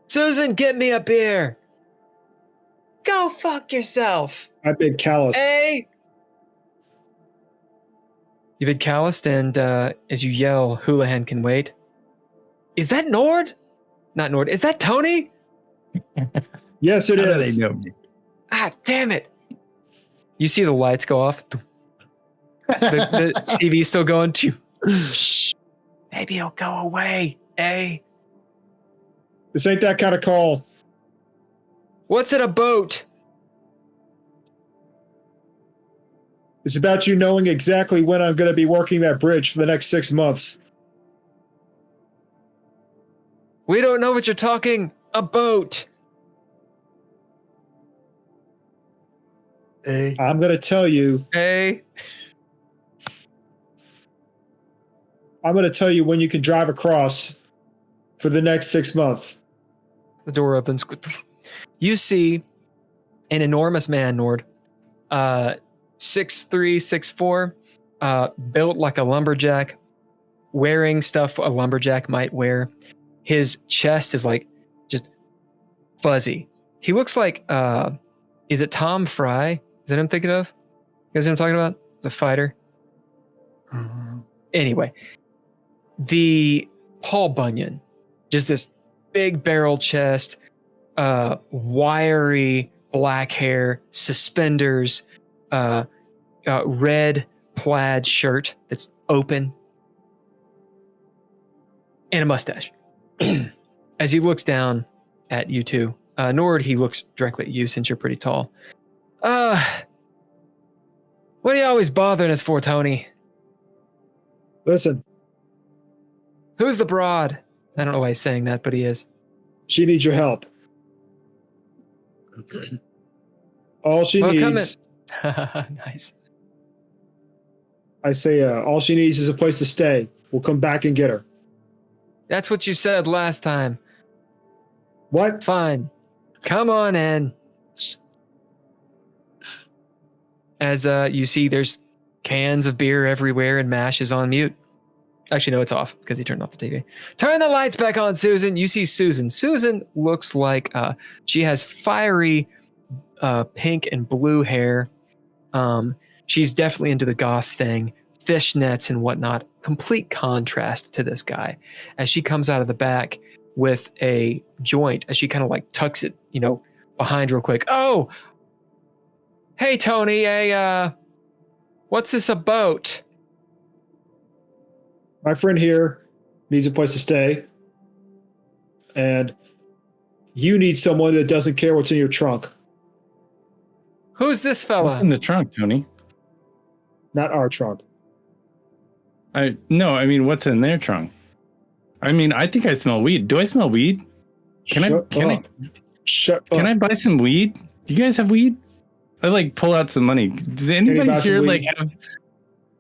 Susan, get me a beer. Go fuck yourself. I bid Callus. Hey. You bid calloused, and as you yell, Houlihan can wait. Is that Nord? Not Nord. Is that Tony? Yes, it How is. do they know me? Ah, damn it. You see the lights go off. The TV's still going. Shh. Maybe he'll go away, This ain't that kind of call. What's in a boat? It's about you knowing exactly when I'm going to be working that bridge for the next 6 months. We don't know what you're talking about. I'm going to tell you. I'm going to tell you when you can drive across for the next 6 months. The door opens. You see an enormous man, Nord. 6'3", 6'4", built like a lumberjack, wearing stuff a lumberjack might wear. His chest is like just fuzzy. He looks like, is it Tom Fry? Is that who I'm thinking of? You guys know what I'm talking about? The fighter. Anyway, the Paul Bunyan, just this big barrel chest, wiry black hair, suspenders, red plaid shirt that's open, and a mustache. As he looks down at you two, Nord, he looks directly at you since you're pretty tall. What are you always bothering us for, Tony? Listen. Who's the broad? I don't know why he's saying that, but he is. She needs your help. All she needs. Nice. I say all she needs is a place to stay. We'll come back and get her. That's what you said last time. What? Fine. Come on in. As you see, there's cans of beer everywhere and MASH is on mute. Actually, no, it's off because he turned off the TV. Turn the lights back on, Susan. You see Susan. Susan looks like she has fiery pink and blue hair. She's definitely into the goth thing, fishnets and whatnot. Complete contrast to this guy. As she comes out of the back with a joint, as she kind of like tucks it, behind real quick. Oh, hey, Tony. What's this about? My friend here needs a place to stay. And you need someone that doesn't care what's in your trunk. Who's this fella? What's in the trunk, Tony? Not our trunk. No, I mean, what's in their trunk? I mean, I think I smell weed. Do I smell weed? Can I buy some weed? Do you guys have weed? I pull out some money. Does anybody here have?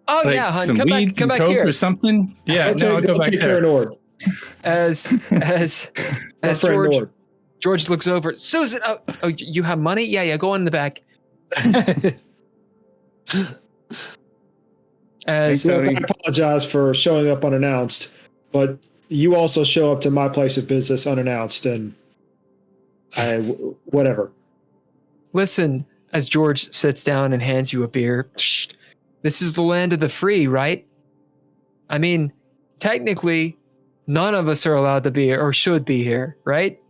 Oh yeah, hon, some come weed, back some Come Coke back here. or something. Yeah, I'll As George George looks over. Susan, oh, you have money? Yeah, go in the back. As Look, I apologize for showing up unannounced, but you also show up to my place of business unannounced, and whatever. listen, as George sits down and hands you a beer, this is the land of the free, right? I mean, technically, none of us are allowed to be or should be here, right?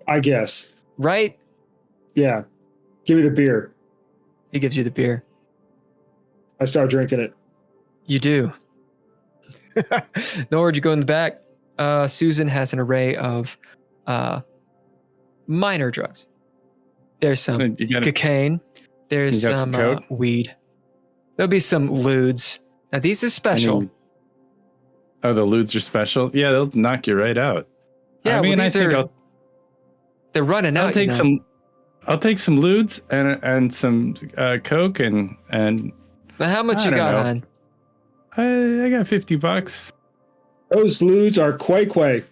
I guess. Right? Yeah. Give me the beer. He gives you the beer. I start drinking it. You do. Nor you go in the back. Susan has an array of minor drugs. There's some cocaine. There's some weed. There'll be some lewds. Now these are special. The lewds are special? Yeah, they'll knock you right out. Yeah, I mean, well, they're running out. I'll take some lewds and some coke and. Now how much you got, hon? I got $50. Those lewds are quay.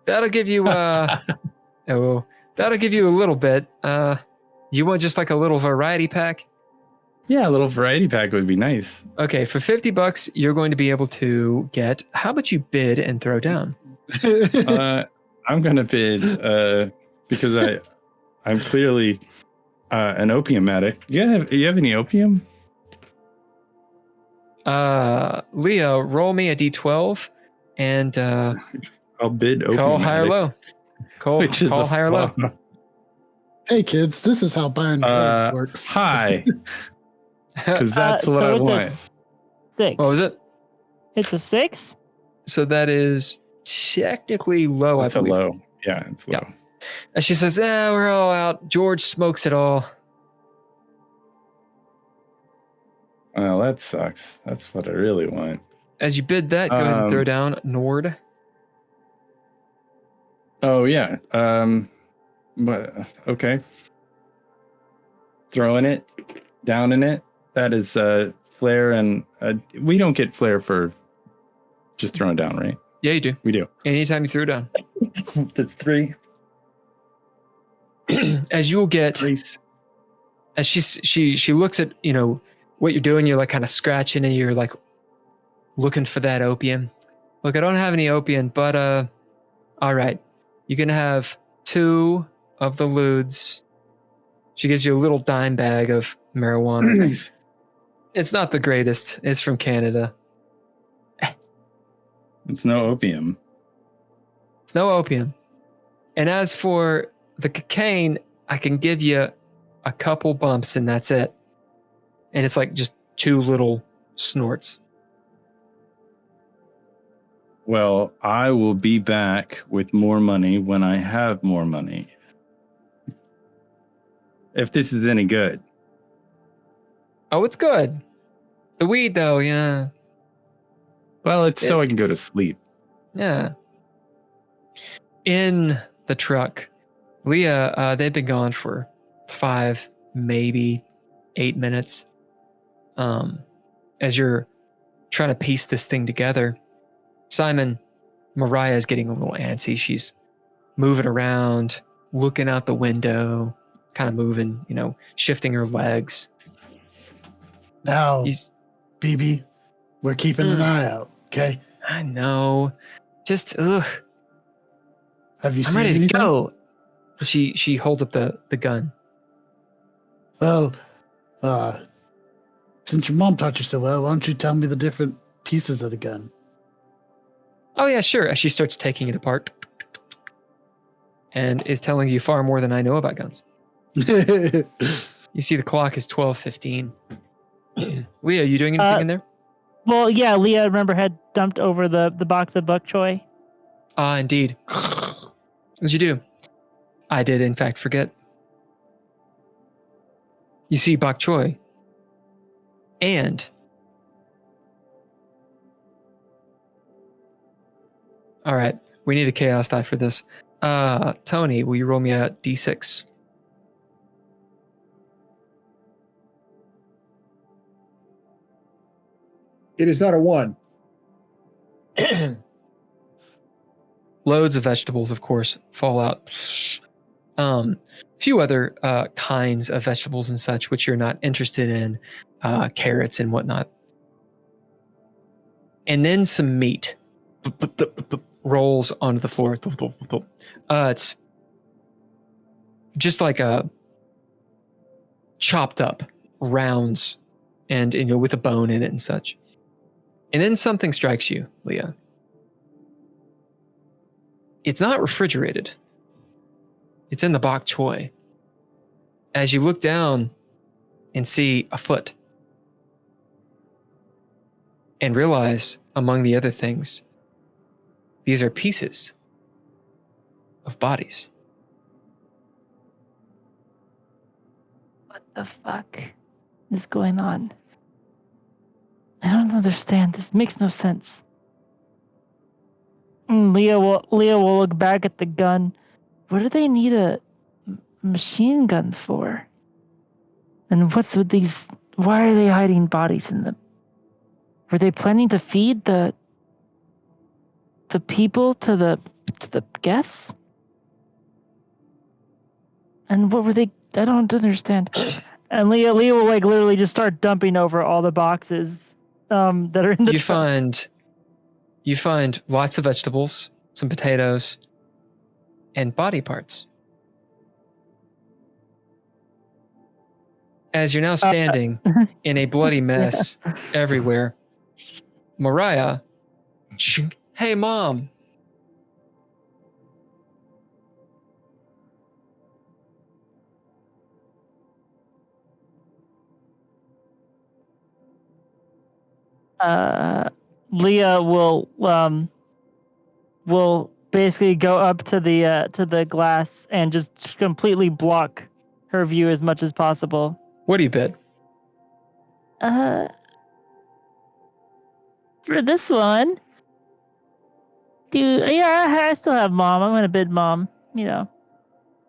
That'll give you that'll give you a little bit. You want just like a little variety pack? Yeah, a little variety pack would be nice. Okay, for $50, you're going to be able to get. How about you bid and throw down? I'm gonna bid because I'm clearly an opium addict. You have any opium? Leah, roll me a d12 and I'll bid opium. Call high or low. Call high or low. Hey kids, this is how buying drugs works. High. Because that's what I want. 6. What was it? It's a 6? So that is technically low, I believe. Low. Yeah, it's low. Yeah. And she says, we're all out. George smokes it all. Well, that sucks. That's what I really want. As you bid that, go ahead and throw down Nord. Oh, yeah. But okay. Throwing it, down in it. That is flair, and we don't get flair for just throwing down, right? Yeah, you do. We do. Anytime you throw down. That's 3. As you'll get, as she looks at what you're doing, you're like kind of scratching and you're like looking for that opium. Look, I don't have any opium, but all right, you're gonna have 2 of the lewds. She gives you a little dime bag of marijuana. Nice. It's not the greatest. It's from Canada. It's no opium. It's no opium. And as for the cocaine, I can give you a couple bumps and that's it. And it's like just 2 little snorts. Well, I will be back with more money when I have more money. If this is any good. Oh, it's good. The weed, though, Well, it's so I can go to sleep. Yeah. In the truck, Leah, they've been gone for 5, maybe 8 minutes. As you're trying to piece this thing together, Simon, Mariah's getting a little antsy. She's moving around, looking out the window, kind of moving, shifting her legs. Now, BB, we're keeping an eye out, okay? I know. Just, ugh. Have you I'm seen ready anything? to go. She holds up the gun. Well, since your mom taught you so well, why don't you tell me the different pieces of the gun? Oh, yeah, sure. As she starts taking it apart and is telling you far more than I know about guns. You see the clock is 12:15. Leah, you doing anything in there? Well, yeah, Leah, remember, had dumped over the box of bok choy. Ah, indeed. As you do. I did, in fact, forget. You see bok choy. And... All right, we need a chaos die for this. Tony, will you roll me a d6? It is not a 1. Loads of vegetables, of course, fall out. A few other kinds of vegetables and such, which you're not interested in, carrots and whatnot. And then some meat rolls onto the floor. It's just like a chopped up rounds and with a bone in it and such. And then something strikes you, Leah. It's not refrigerated. It's in the bok choy. As you look down and see a foot and realize, among the other things, these are pieces of bodies. What the fuck is going on? I don't understand. This makes no sense. Leah will look back at the gun. What do they need a machine gun for? And what's with these? Why are they hiding bodies in them? Were they planning to feed the people to the guests? And what were they? I don't understand. And Leah will like literally just start dumping over all the boxes that are in the truck. You find lots of vegetables, some potatoes, and body parts. As you're now standing in a bloody mess everywhere, Mariah, hey mom. Leah will basically go up to the glass and just completely block her view as much as possible. What do you bid? For this one, I still have mom. I'm gonna bid mom.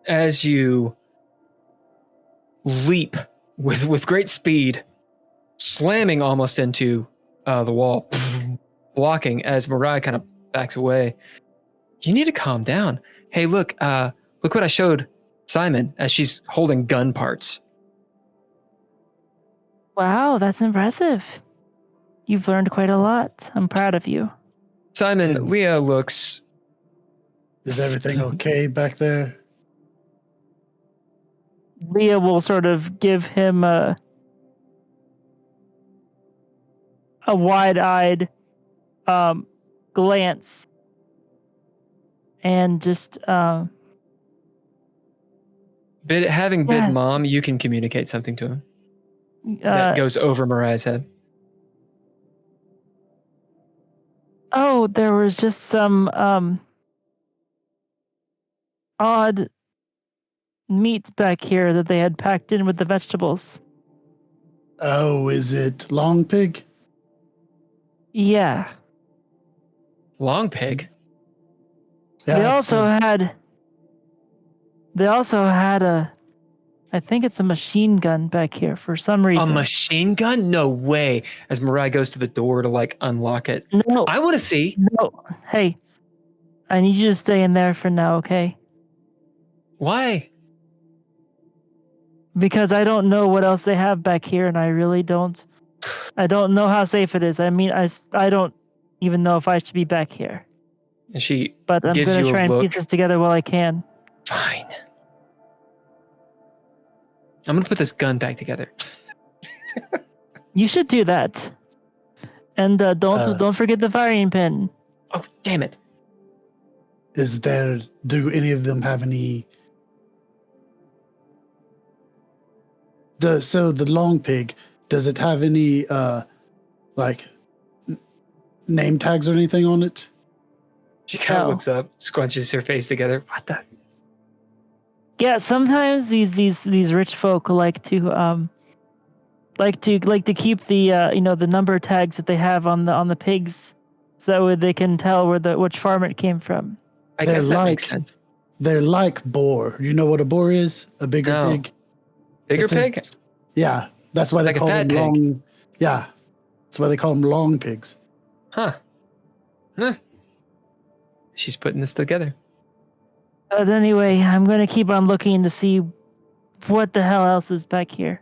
As you leap with great speed, slamming almost into the wall, blocking as Mariah kind of backs away. You need to calm down. Hey, look what I showed Simon as she's holding gun parts. Wow, that's impressive. You've learned quite a lot. I'm proud of you. Simon, Leah looks... Is everything okay back there? Leah will sort of give him a wide-eyed glance and just having bid mom, you can communicate something to him that goes over Mariah's head. Oh, there was just some odd meat back here that they had packed in with the vegetables. Oh, is it long pig? Yeah. Long pig? Yeah, They also had I think it's a machine gun back here for some reason. A machine gun? No way. As Mariah goes to the door to like unlock it. No. I want to see. No. Hey, I need you to stay in there for now, okay? Why? Because I don't know what else they have back here, and I really don't. I don't know how safe it is. I mean, I don't even know if I should be back here. And she But I'm gives going you to try a and look. piece this together while I can. Fine. I'm going to put this gun back together. You should do that. And don't forget the firing pin. Oh, damn it. Do any of them have any... So the long pig, does it have any, name tags or anything on it? She kind of No. looks up, scrunches her face together. What the? Yeah, sometimes these rich folk like to keep the the number tags that they have on the pigs, so they can tell which farm it came from. I guess that makes sense. They're like boar. You know what a boar is? A bigger No. pig? Bigger pig? Yeah, that's why It's they like a call fat them pig. long. Yeah, that's why they call them long pigs. Huh. she's putting this together. But anyway, I'm going to keep on looking to see what the hell else is back here.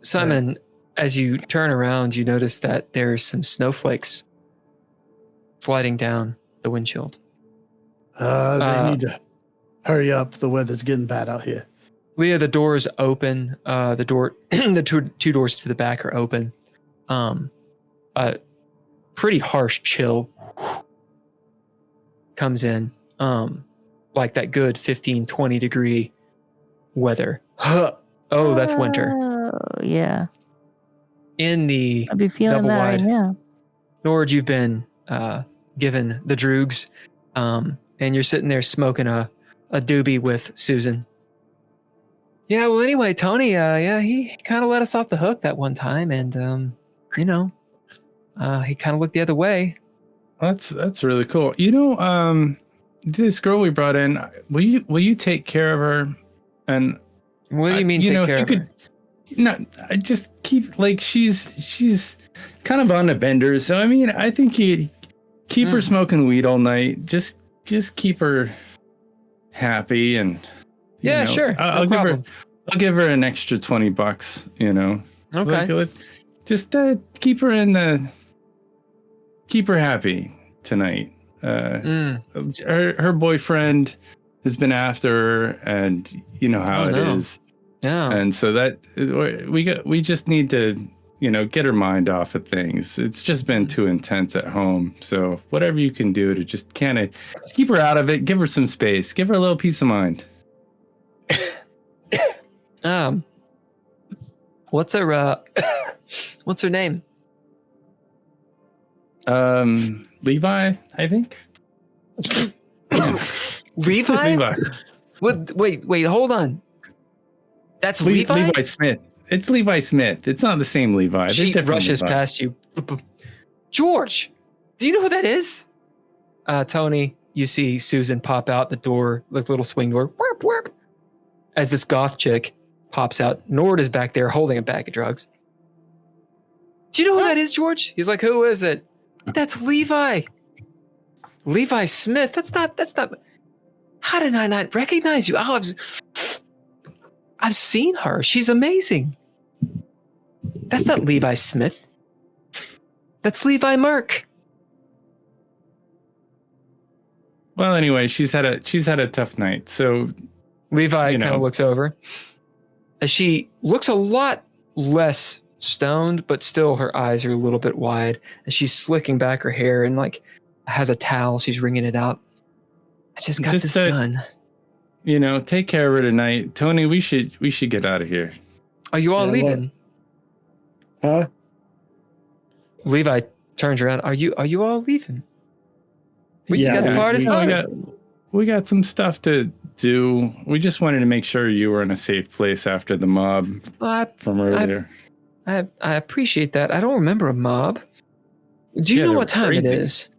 Simon, as you turn around, you notice that there's some snowflakes sliding down the windshield. They need to hurry up. The weather's getting bad out here. Leah, the door's open. The two doors to the back are open. A pretty harsh chill comes in. Like that good 15, 20 degree weather. Oh, that's winter. Oh, yeah. In the I'll be feeling double that wide. right now. Nord, you've been given the droogs, and you're sitting there smoking a doobie with Susan. Yeah, well, anyway, Tony, he kind of let us off the hook that one time, and he kind of looked the other way. That's really cool. This girl we brought in, will you take care of her? And What do you mean take care of her? I just keep she's kind of on a bender. So I mean, I think you keep her smoking weed all night. Just keep her happy and Sure. I'll give her an extra $20. Okay. Just keep her happy tonight. Her boyfriend has been after her, and you know how it is. Yeah. And so that is we just need to, get her mind off of things. It's just been too intense at home. So whatever you can do to just kind of keep her out of it, give her some space, give her a little peace of mind. What's her name? Levi, I think. Levi? Levi. What? Wait, hold on. That's Levi? Levi Smith. It's Levi Smith. It's not the same Levi. They're She different rushes Levi. past you. George, do you know who that is? Tony, you see Susan pop out the door, like little swing door, warp, warp, as this goth chick pops out. Nord is back there holding a bag of drugs. Do you know who that is, George? He's like, who is it? That's Levi. Levi Smith. That's not. How did I not recognize you? Oh, I've seen her. She's amazing. That's not Levi Smith. That's Levi Merck. Well, anyway, she's had a tough night. So Levi kind of looks over. As she looks a lot less stoned, but still her eyes are a little bit wide. And she's slicking back her hair and has a towel. She's wringing it out. I just got this done. Take care of her tonight. Tony, we should get out of here. Are you all leaving? Huh? Levi turns around. Are you all leaving? We just got the party started. We got some stuff to do. We just wanted to make sure you were in a safe place after the mob from earlier. I appreciate that. I don't remember a mob. Do you know what time it is?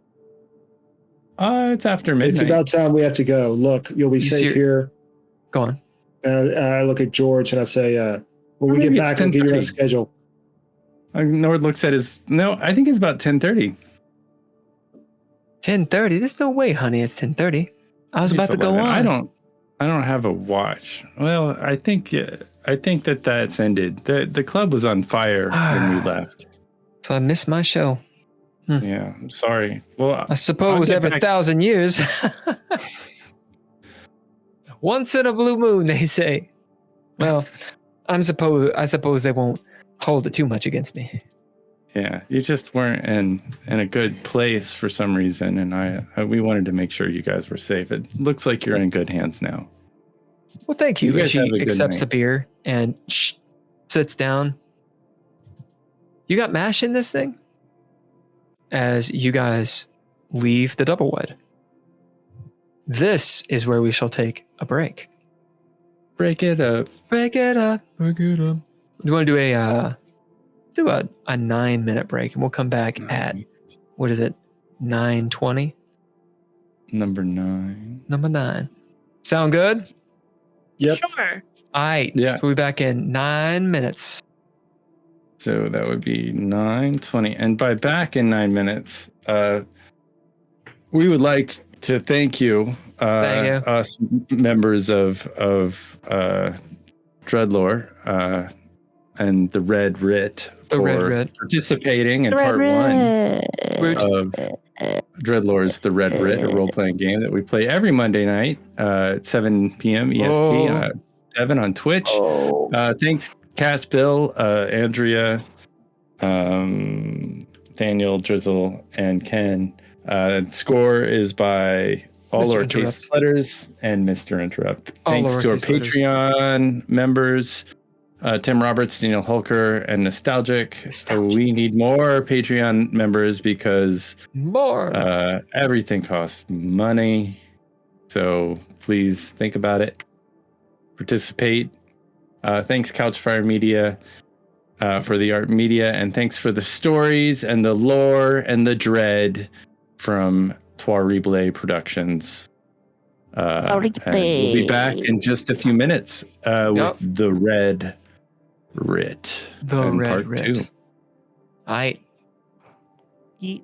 It's after midnight. It's about time we have to go. Look, you'll be safe here. Go on. I look at George and I say, when we get back, I'll give you a schedule. Nord looks at I think it's about 10:30. 10:30? There's no way, honey. It's 10:30. I was about to go on. I don't have a watch. Well, I think that's ended. The club was on fire when we left. So I missed my show. Yeah, I'm sorry. Well, I suppose every 1,000 years. Once in a blue moon, they say. Well, I suppose they won't hold it too much against me. Yeah, you just weren't in a good place for some reason, and we wanted to make sure you guys were safe. It looks like you're in good hands now. Well, thank you. guys She have a good accepts night. a beer and sits down. You got mash in this thing? As you guys leave the double wide. This is where we shall take a break. Break it up. Break it up. Break it up. You want to do a 9-minute break, and we'll come back at, what is it, 9:20? Number 9. Number 9. Sound good? Yep. Sure. All right. Yeah. So we'll be back in 9 minutes. So that would be 9:20. And by back in 9 minutes, we would like to thank you, Thank you. us members of DreadLore and the Red Writ The Red for Writ. participating in The part Red one Writ. of DreadLore's The Red Writ, a role-playing game that we play every Monday night at 7 p.m. EST, 7 on Twitch. Thanks, Cass, Bill, Andrea, Daniel, Drizzle, and Ken. Score is by all Mr. lowercase Interrupt. letters and Mr. Interrupt. All Thanks to our lowercase letters. Patreon members, Tim Roberts, Daniel Holker, and Nostalgic. So we need more Patreon members because More. everything costs money. So please think about it. Participate. Thanks, Couchfire Media, for the art media, and thanks for the stories and the lore and the dread from Trois Productions. And we'll be back in just a few minutes with the Red Writ. The and Red part Writ. 2. All right. Yeet.